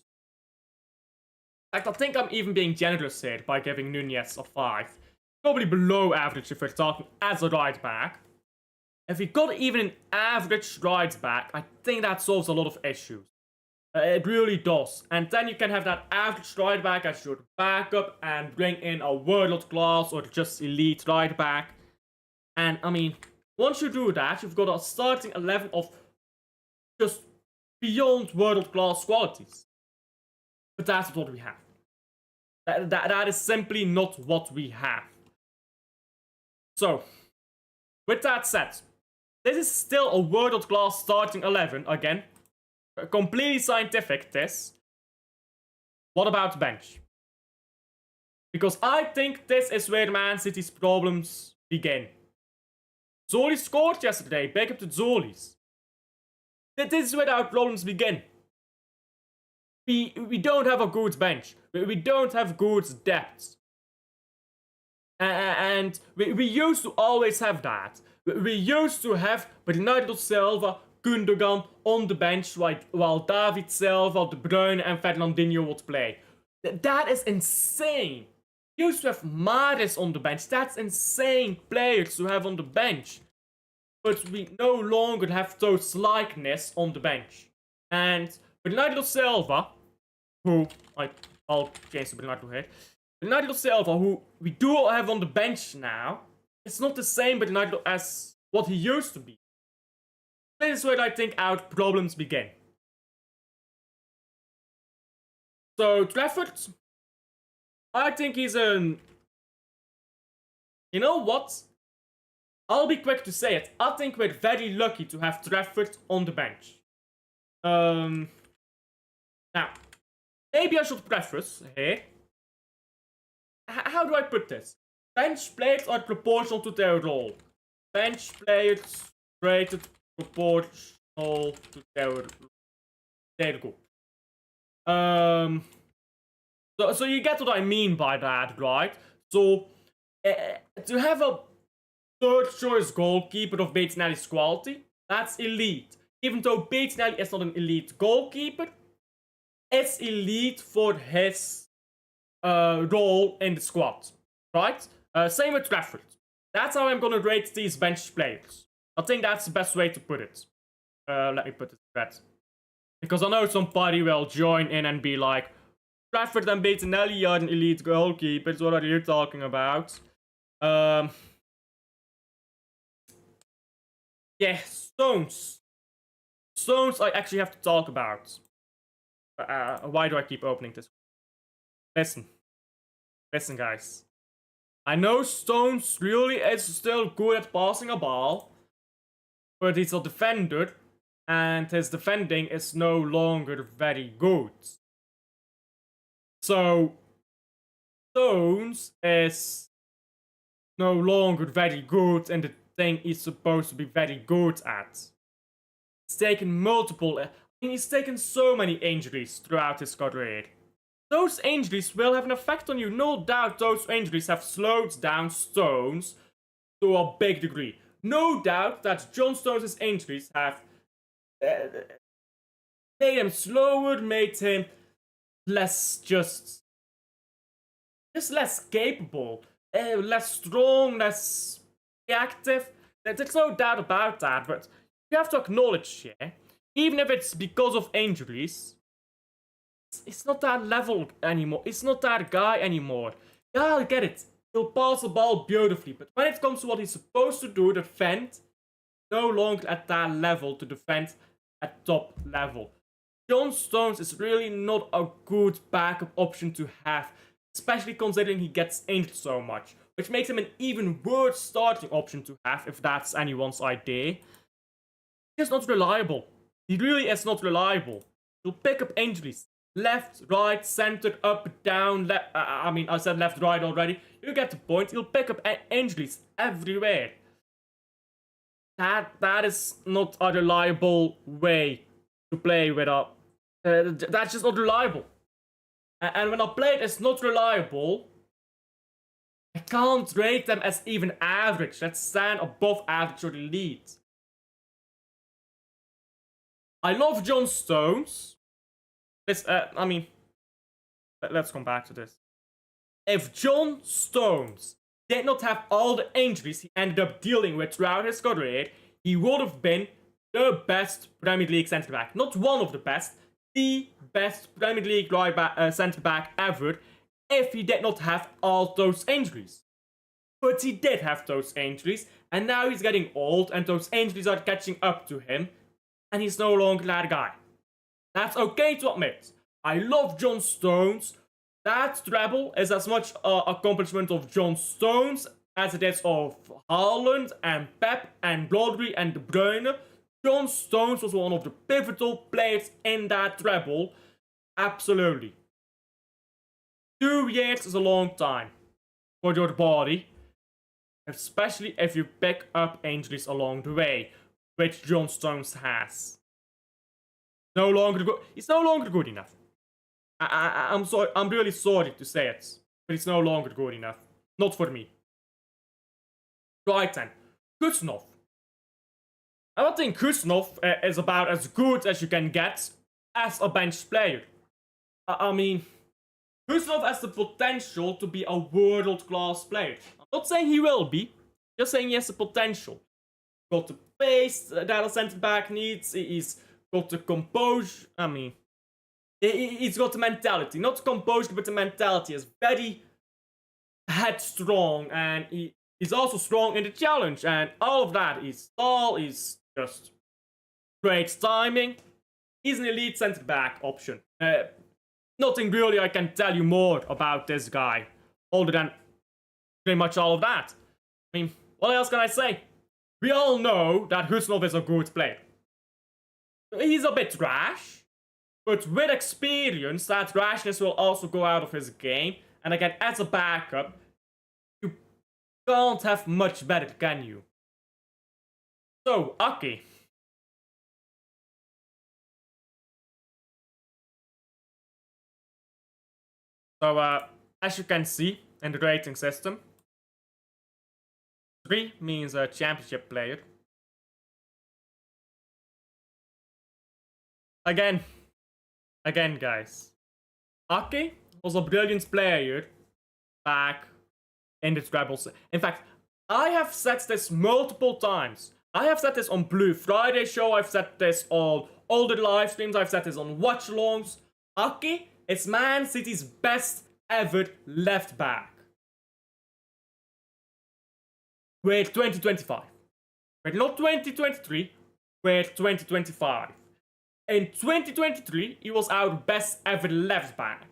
In fact, I think I'm even being generous here by giving Nunez a 5. Probably below average if we're talking as a right back. If we got even an average right back, I think that solves a lot of issues. It really does. And then you can have that average right back as your backup and bring in a world class or just elite right back. And I mean, once you do that, you've got a starting 11 of just beyond world class qualities. But that's not what we have. That is simply not what we have. So, with that said, this is still a world class starting 11 again. Completely scientific, this. What about bench? Because I think this is where Man City's problems begin. Zoli scored yesterday, big up to Zoli's. This is where our problems begin. We don't have a good bench. We don't have good depth. And we used to always have that. We used to have Bernardo Silva, Gundogan on the bench while David Silva, De Bruyne and Fernandinho would play. That is insane. We used to have Mahrez on the bench. That's insane players to have on the bench. But we no longer have those likeness on the bench. And Bernardo Silva, who I'll change to Bernardo here. Bernardo Silva, who we do have on the bench now, it's not the same Bernardo as what he used to be. This is where I think our problems begin. So, Trafford, I think he's an... You know what? I'll be quick to say it. I think we're very lucky to have Trafford on the bench. Now, maybe I should preface here. How do I put this? Bench players are proportional to their role. Bench players rated proportional to their goal. So you get what I mean by that, right? So to have a third choice goalkeeper of Bettinelli's quality, that's elite. Even though Bettinelli is not an elite goalkeeper, it's elite for his role in the squad, right? Same with Trafford. That's how I'm gonna rate these bench players. I think that's the best way to put it. Let me put it that. Because I know somebody will join in and be like, Trafford and Bettinelli are an elite goalkeepers, what are you talking about? Yeah, Stones. Stones I actually have to talk about. Why do I keep opening this? Listen guys. I know Stones really is still good at passing a ball, but he's a defender, and his defending is no longer very good. So, Stones is no longer very good in the thing he's supposed to be very good at. He's taken he's taken so many injuries throughout his career. Those injuries will have an effect on you. No doubt those injuries have slowed down Stones to a big degree. No doubt that John Stones' injuries have made him slower, made him less less capable, less strong, less reactive. There's no doubt about that, but you have to acknowledge, yeah, even if it's because of injuries, it's not that level anymore. It's not that guy anymore. Yeah, I get it. He'll pass the ball beautifully, but when it comes to what he's supposed to do, defend, no longer at that level to defend at top level. John Stones is really not a good backup option to have, especially considering he gets injured so much, which makes him an even worse starting option to have if that's anyone's idea. He's not reliable. He really is not reliable. He'll pick up injuries. Left, right, center, up, down, I said left, right already. You get the point. He'll pick up injuries everywhere. That is not a reliable way to play with a... that's just not reliable. And when a player is not reliable, I can't rate them as even average. Let's stand above average or elite. I love John Stones. Let's come back to this. If John Stones did not have all the injuries he ended up dealing with throughout his career, he would have been the best Premier League centre-back. Not one of the best, the best Premier League centre-back ever if he did not have all those injuries. But he did have those injuries, and now he's getting old, and those injuries are catching up to him, and he's no longer that guy. That's okay to admit. I love John Stones. That treble is as much an accomplishment of John Stones as it is of Haaland and Pep and Rodri and De Bruyne. John Stones was one of the pivotal players in that treble. Absolutely. 2 years is a long time for your body, especially if you pick up injuries along the way, which John Stones has. No longer good. He's no longer good enough. I'm sorry. I'm really sorry to say it, but it's no longer good enough. Not for me. Right then, Kuznov. I don't think Kuznov is about as good as you can get as a bench player. I mean, Kuznov has the potential to be a world-class player. I'm not saying he will be, just saying he has the potential. Got the pace that a centre-back needs. He's got the composure. I mean, he's got the mentality. Not the composure, but the mentality. He's very headstrong, and he's also strong in the challenge. And all of that. He's tall, he's just great timing. He's an elite centre-back option. Nothing really I can tell you more about this guy, other than pretty much all of that. I mean, what else can I say? We all know that Kuznov is a good player. He's a bit rash, but with experience, that rashness will also go out of his game. And again, as a backup, you can't have much better, can you? So, Aki. So, as you can see in the rating system, 3 means a championship player. Again, guys, Aki was a brilliant player back in the trebles. In fact, I have said this multiple times. I have said this on Blue Friday show, I've said this on older live streams, I've said this on watch-alongs. Aki is Man City's best ever left back. With 2025. With not 2023, with 2025. In 2023, he was our best ever left back.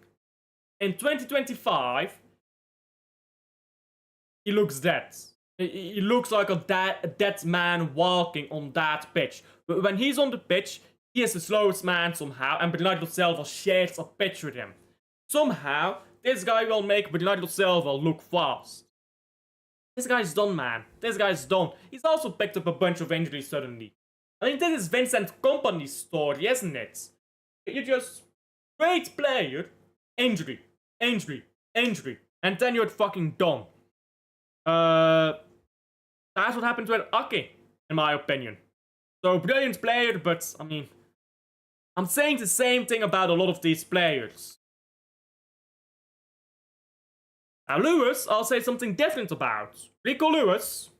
In 2025, he looks dead. He looks like a dead man walking on that pitch. But when he's on the pitch, he is the slowest man somehow, and Bernardo Silva shares a pitch with him. Somehow, this guy will make Bernardo Silva look fast. This guy's done, man. This guy's done. He's also picked up a bunch of injuries suddenly. I mean, this is Vincent Kompany's story, isn't it? You just... great player, injury, injury, injury, and then you're fucking done. That's what happened with Aki, in my opinion. So, brilliant player, but, I mean... I'm saying the same thing about a lot of these players. Now, Lewis, I'll say something different about. Rico Lewis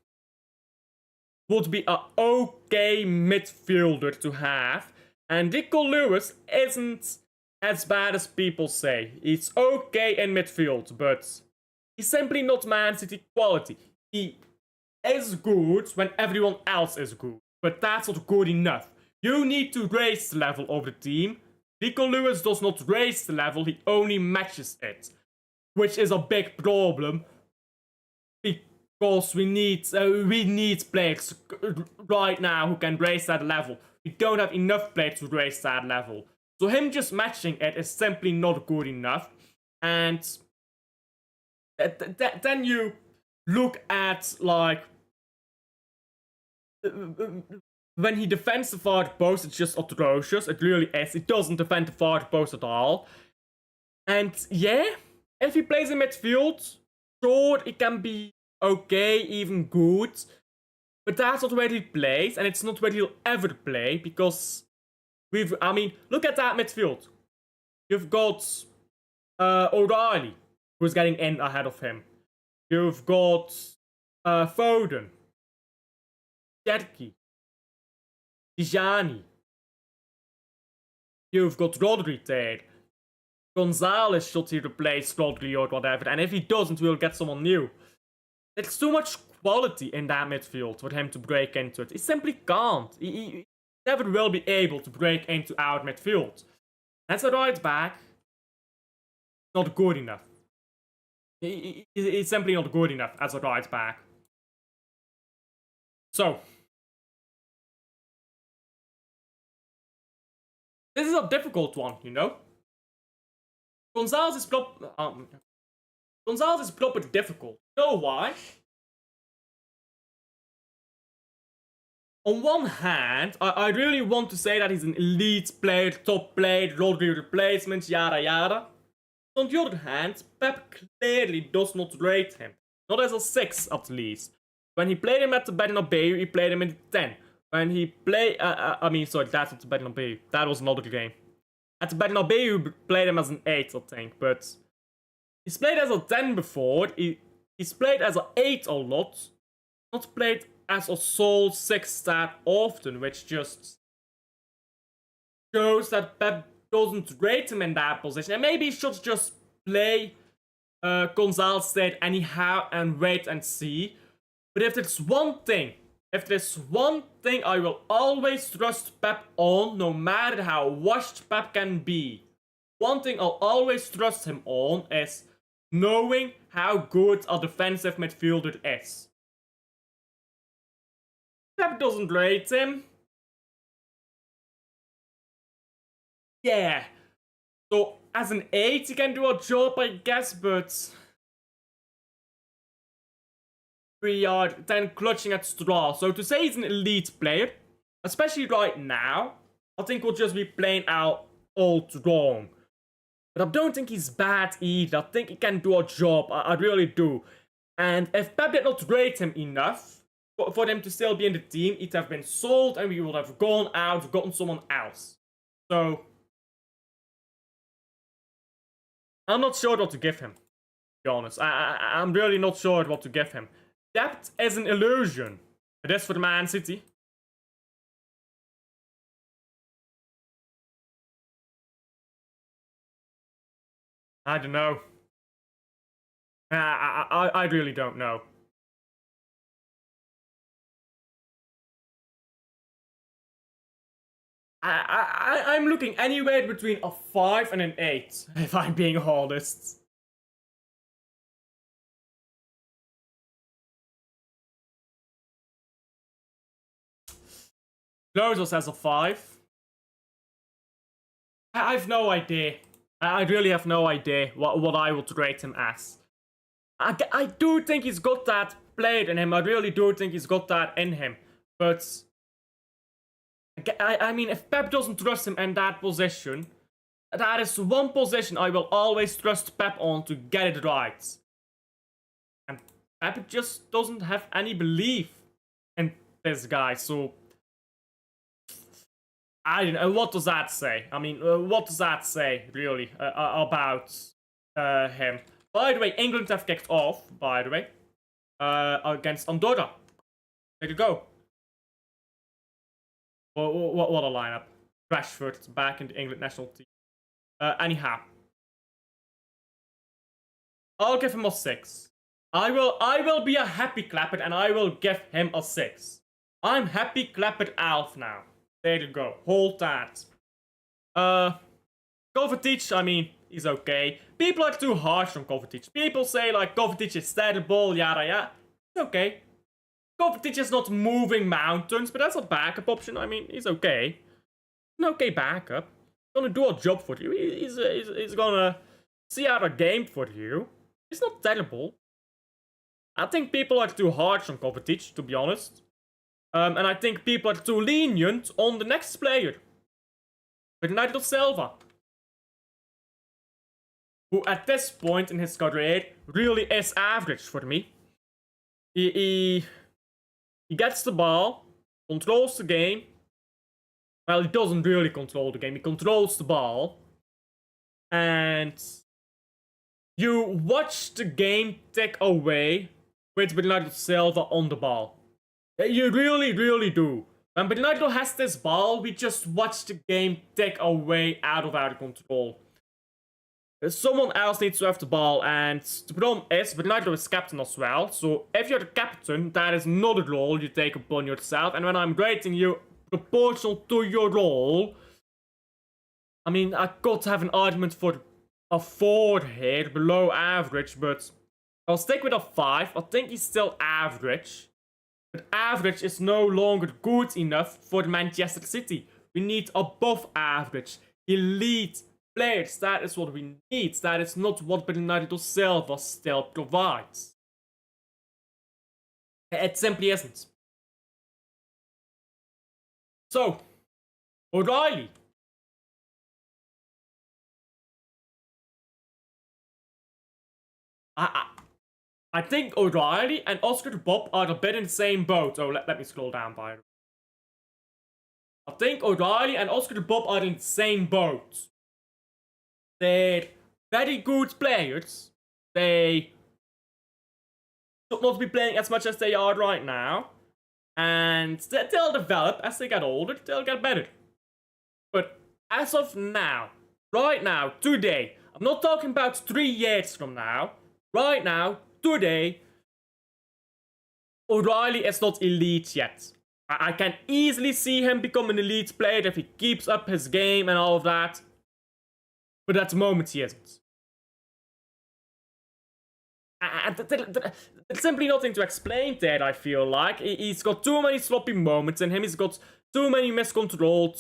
would be a okay midfielder to have. And Nico Lewis isn't as bad as people say. He's okay in midfield, but he's simply not Man City quality. He is good when everyone else is good, but that's not good enough. You need to raise the level of the team. Nico Lewis does not raise the level, he only matches it. Which is a big problem, because we need players right now who can raise that level. We don't have enough players to raise that level. So him just matching it is simply not good enough. And then you look at, like, when he defends the far post, it's just atrocious. It really is. It doesn't defend the far post at all. And yeah, if he plays in midfield, sure, it can be okay, even good. But that's not where he plays, and it's not where he'll ever play, because look at that midfield. You've got O'Reilly, who's getting in ahead of him. You've got Foden, Cherki, Tijani. You've got Rodri there. Gonzalez should he replace Rodri or whatever, and if he doesn't, we'll get someone new. There's too much quality in that midfield for him to break into it. He simply can't. He never will be able to break into our midfield. As a right back, not good enough. He's simply not good enough as a right back. So, this is a difficult one, you know? Gonzalez is proper difficult. You know why? On one hand, I really want to say that he's an elite player, top player, Rodri replacement, yada yada. On the other hand, Pep clearly does not rate him. Not as a 6, at least. When he played him at the Bernabeu, he played him in the 10. When he played... sorry, that's not the Bernabeu. That was another game. At the Bernabeu, he played him as an 8, I think, but... He's played as a 10 before. He's played as an 8 a lot. Not played as a sole 6 that often, which just... shows that Pep doesn't rate him in that position. And maybe he should just play Gonzalez there anyhow and wait and see. But if there's one thing I will always trust Pep on, no matter how washed Pep can be, one thing I'll always trust him on is knowing how good a defensive midfielder is. Pep doesn't rate him. Yeah. So, as an 8, he can do a job, I guess, but... we are then clutching at straws. So to say he's an elite player, especially right now, I think we'll just be playing out all wrong. But I don't think he's bad either. I think he can do a job. I really do. And if Pep did not rate him enough for him to still be in the team, he'd have been sold and we would have gone out, gotten someone else. So I'm not sure what to give him, to be honest. I'm really not sure what to give him. Depth is an illusion. It is for the Man City. I don't know. I really don't know. I'm looking anywhere between a 5 and an 8, if I'm being honest. Lozos has a 5. I have no idea. I really have no idea what I would rate him as. I do think he's got that played in him. I really do think he's got that in him. But I mean, if Pep doesn't trust him in that position, that is one position I will always trust Pep on to get it right. And Pep just doesn't have any belief in this guy, so... I don't know, what does that say? I mean, what does that say, really, about him? By the way, England have kicked off, by the way, against Andorra. There you go. What a lineup. Rashford back in the England national team. Anyhow. I'll give him a 6. I will be a happy clappert and I will give him a 6. I'm happy clappert Alf now. There you go. Hold that. Kovacic, I mean, he's okay. People are too harsh on Kovacic. People say like Kovacic is terrible, yada yada. It's okay. Kovacic is not moving mountains, but that's a backup option. I mean, he's okay. An okay backup. He's gonna do a job for you. He's gonna see out a game for you. He's not terrible. I think people are too harsh on Kovacic, to be honest. And I think people are too lenient on the next player. Bernardo Silva. Who at this point in his career really is average for me. He gets the ball, controls the game. Well, he doesn't really control the game. He controls the ball. And you watch the game tick away with Bernardo Silva on the ball. You really, really do. When Bernardo has this ball, we just watch the game tick away out of our control. Someone else needs to have the ball, and the problem is, Bernardo is captain as well, so if you're the captain, that is not a role you take upon yourself, and when I'm rating you proportional to your role, I mean, I could have an argument for a 4 here, below average, but I'll stick with a 5. I think he's still average, but average is no longer good enough for Manchester City. We need above average, elite players. That is what we need. That is not what Bernardo Silva still provides. It simply isn't. So, O'Reilly. I think O'Reilly and Oscar the Bob are a bit in the same boat. Oh, let me scroll down by the way. I think O'Reilly and Oscar the Bob are in the same boat. They're very good players. They should not be playing as much as they are right now. And they'll develop as they get older. They'll get better. But as of now, right now, today, I'm not talking about 3 years from now. Right now, today, O'Reilly is not elite yet. I can easily see him become an elite player if he keeps up his game and all of that. But at the moment, he isn't. And there's simply nothing to explain there, I feel like. He's got too many sloppy moments in him. He's got too many miscontrolled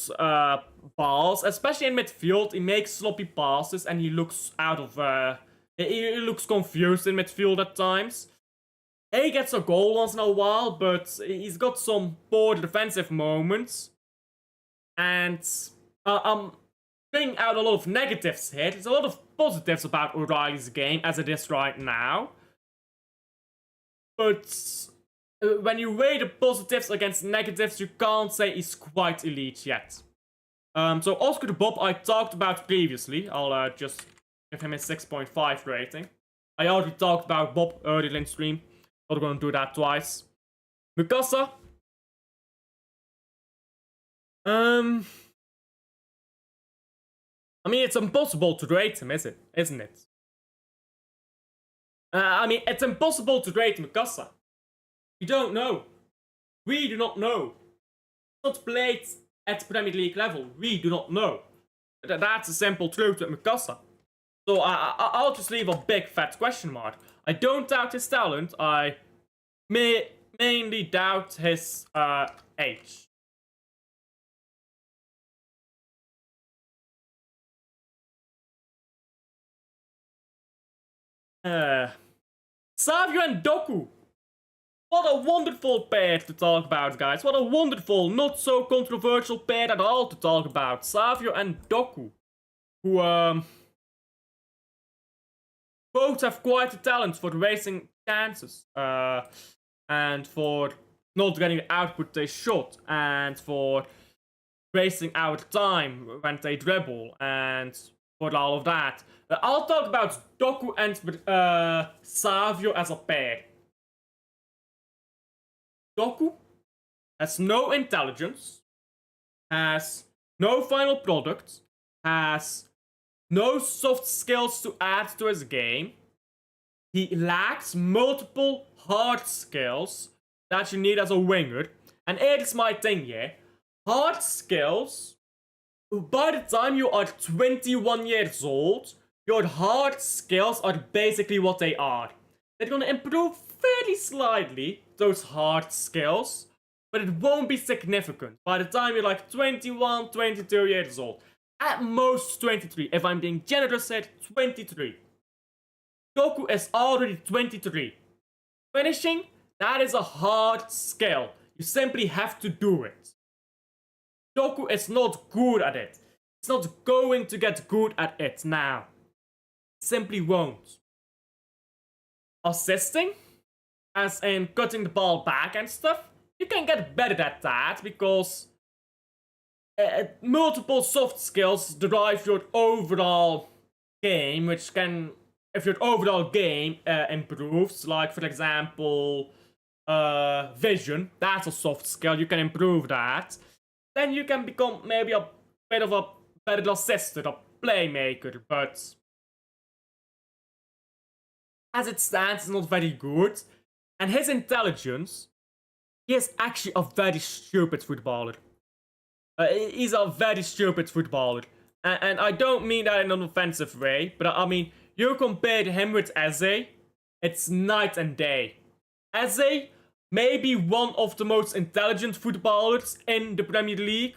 balls. Especially in midfield, he makes sloppy passes and he looks out of... he looks confused in midfield at times. He gets a goal once in a while, but he's got some poor defensive moments. And I'm bringing out a lot of negatives here. There's a lot of positives about O'Reilly's game as it is right now. But when you weigh the positives against negatives, you can't say he's quite elite yet. So Oscar the Bob I talked about previously. I'll just give him a 6.5 rating. I already talked about Bob earlier in stream. Not gonna do that twice. Mikasa. I mean, it's impossible to rate him, isn't it? I mean, it's impossible to rate Mikasa. We don't know. We do not know. He's not played at Premier League level. We do not know. That's a simple truth with Mikasa. So I'll just leave a big fat question mark. I don't doubt his talent. I mainly doubt his age. Savio and Doku. What a wonderful pair to talk about, guys. What a wonderful, not so controversial pair at all to talk about. Savio and Doku. Who, both have quite a talent for wasting chances. And for not getting the output they should. And for wasting our time when they dribble. And for all of that. I'll talk about Doku and Savio as a pair. Doku has no intelligence. has no final product, has no soft skills to add to his game. He lacks multiple hard skills that you need as a winger. And here's my thing, yeah. Hard skills, by the time you are 21 years old, your hard skills are basically what they are. They're gonna improve fairly slightly, those hard skills, but it won't be significant. By the time you're like 21, 22 years old, at most 23, if I'm being generous here, 23. Doku is already 23. Finishing, that is a hard skill. You simply have to do it. Doku is not good at it. It's not going to get good at it now. Simply won't. Assisting, as in cutting the ball back and stuff, you can get better at that because multiple soft skills drive your overall game, which can, if your overall game improves, like for example, vision, that's a soft skill, you can improve that, then you can become maybe a bit of a better assister, a playmaker, but as it stands, it's not very good. And his intelligence, he is actually a very stupid footballer. He's a very stupid footballer. And I don't mean that in an offensive way, but I mean, you compare him with Eze, it's night and day. Eze may be one of the most intelligent footballers in the Premier League.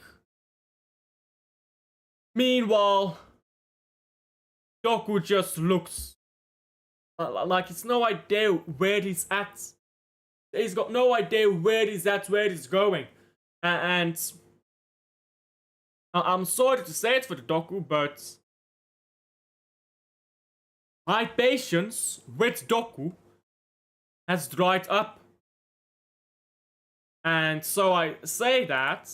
Meanwhile, Doku just looks like he's no idea where he's at. He's got no idea where he's at, where he's going. And I'm sorry to say it for the Doku, but my patience with Doku has dried up. And so I say that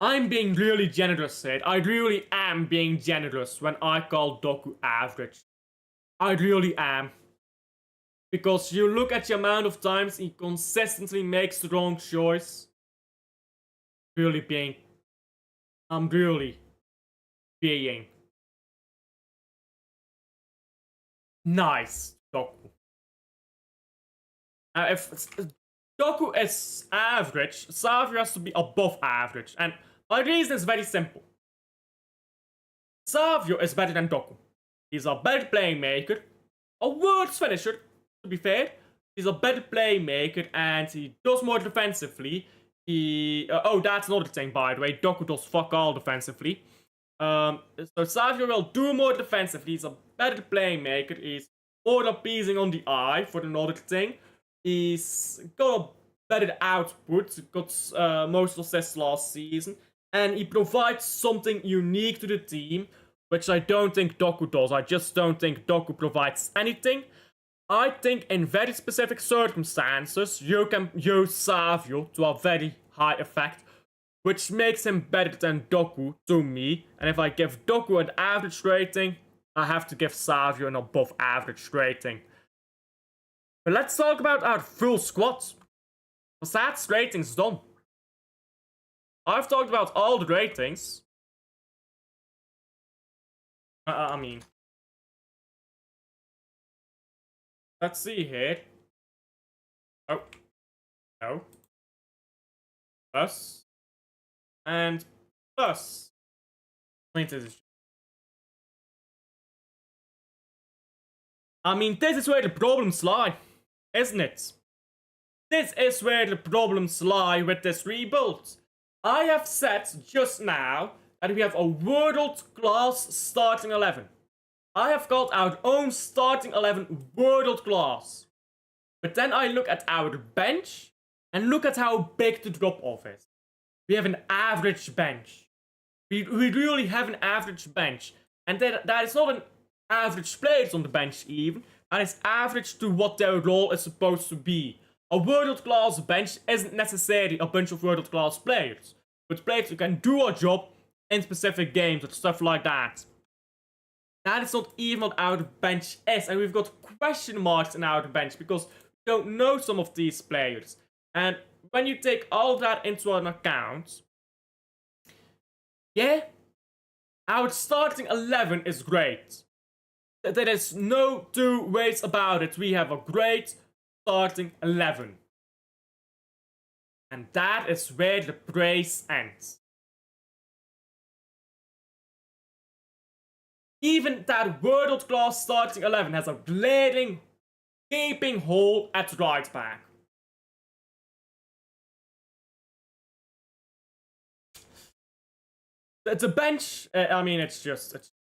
I'm being really generous here. I really am being generous when I call Doku average. I really am. Because you look at the amount of times he consistently makes the wrong choice. I'm really being nice, Doku. If Doku is average, Savio has to be above average. And my reason is very simple. Savio is better than Doku. He's a better playmaker, a worse finisher, to be fair. He's a better playmaker and he does more defensively. Oh, that's another thing, by the way. Doku does fuck all defensively. So Savio will do more defensively. He's a better playmaker. He's more appeasing on the eye, for another thing. He's got a better output. Got most assists last season. And he provides something unique to the team, which I don't think Doku does. I just don't think Doku provides anything. I think in very specific circumstances, you can use Savio to a very high effect, which makes him better than Doku to me. And if I give Doku an average rating, I have to give Savio an above average rating. But let's talk about our full squad. Because that's ratings done. I've talked about all the ratings. I mean, let's see here. Oh, no. Plus. And plus. I mean, this is where the problems lie, isn't it? This is where the problems lie with this rebuild. I have said just now that we have a world-class starting 11. I have called our own starting 11 world-class. But then I look at our bench and look at how big the drop-off is. We have an average bench. We really have an average bench. And that is not an average players on the bench even. That is average to what their role is supposed to be. A world-class bench isn't necessarily a bunch of world-class players. But players who can do a job in specific games and stuff like that. That is not even what our bench is. And we've got question marks in our bench because we don't know some of these players. And when you take all that into an account, yeah, our starting 11 is great. There is no two ways about it. We have a great starting 11. And that is where the praise ends. Even that world-class starting 11 has a glaring, gaping hole at right back. The bench, I mean, it's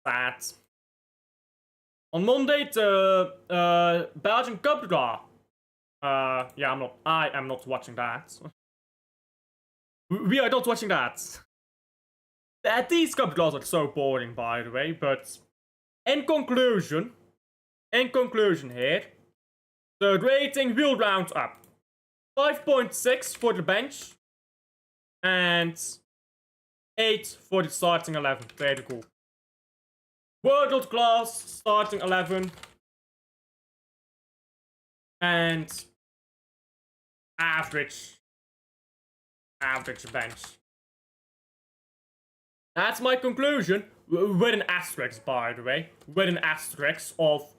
sad. On Monday, the Belgian Cup draw. Yeah, I am not watching that. We are not watching that. These cup draws are so boring, by the way, but in conclusion here, the rating will round up. 5.6 for the bench, and 8 for the starting 11. Very cool. World class starting 11, and average bench. That's my conclusion, with an asterisk, by the way. With an asterisk of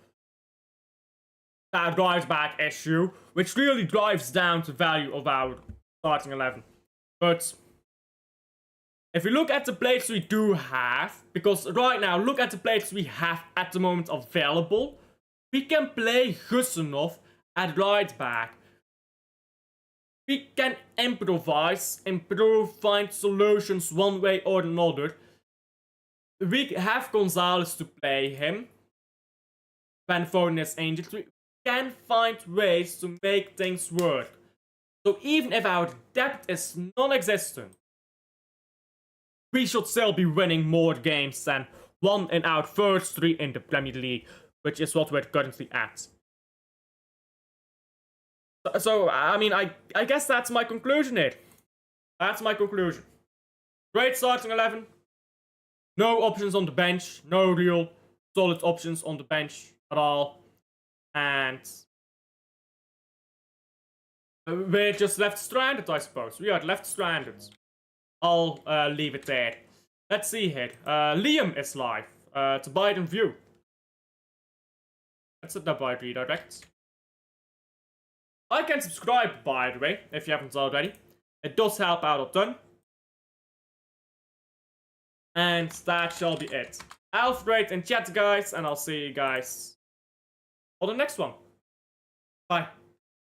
that right back issue, which really drives down the value of our starting 11. But if you look at the players we do have, because right now, look at the players we have at the moment available, we can play Gussenov at right back. We can improvise, improve, find solutions one way or another. We have Gonzalez to play him. Van Foden is injured. We can find ways to make things work. So even if our depth is non-existent, we should still be winning more games than one in our first 3 in the Premier League, which is what we're currently at. So, I mean, I guess that's my conclusion here. That's my conclusion. Great starting 11. No options on the bench. No real solid options on the bench at all. And we're just left stranded, I suppose. We are left stranded. I'll leave it there. Let's see here. Liam is live. To Biden View. Let's hit that by redirect. Like and subscribe, by the way, if you haven't already. It does help out a ton. And that shall be it. Alfred in chat, guys, and I'll see you guys on the next one. Bye.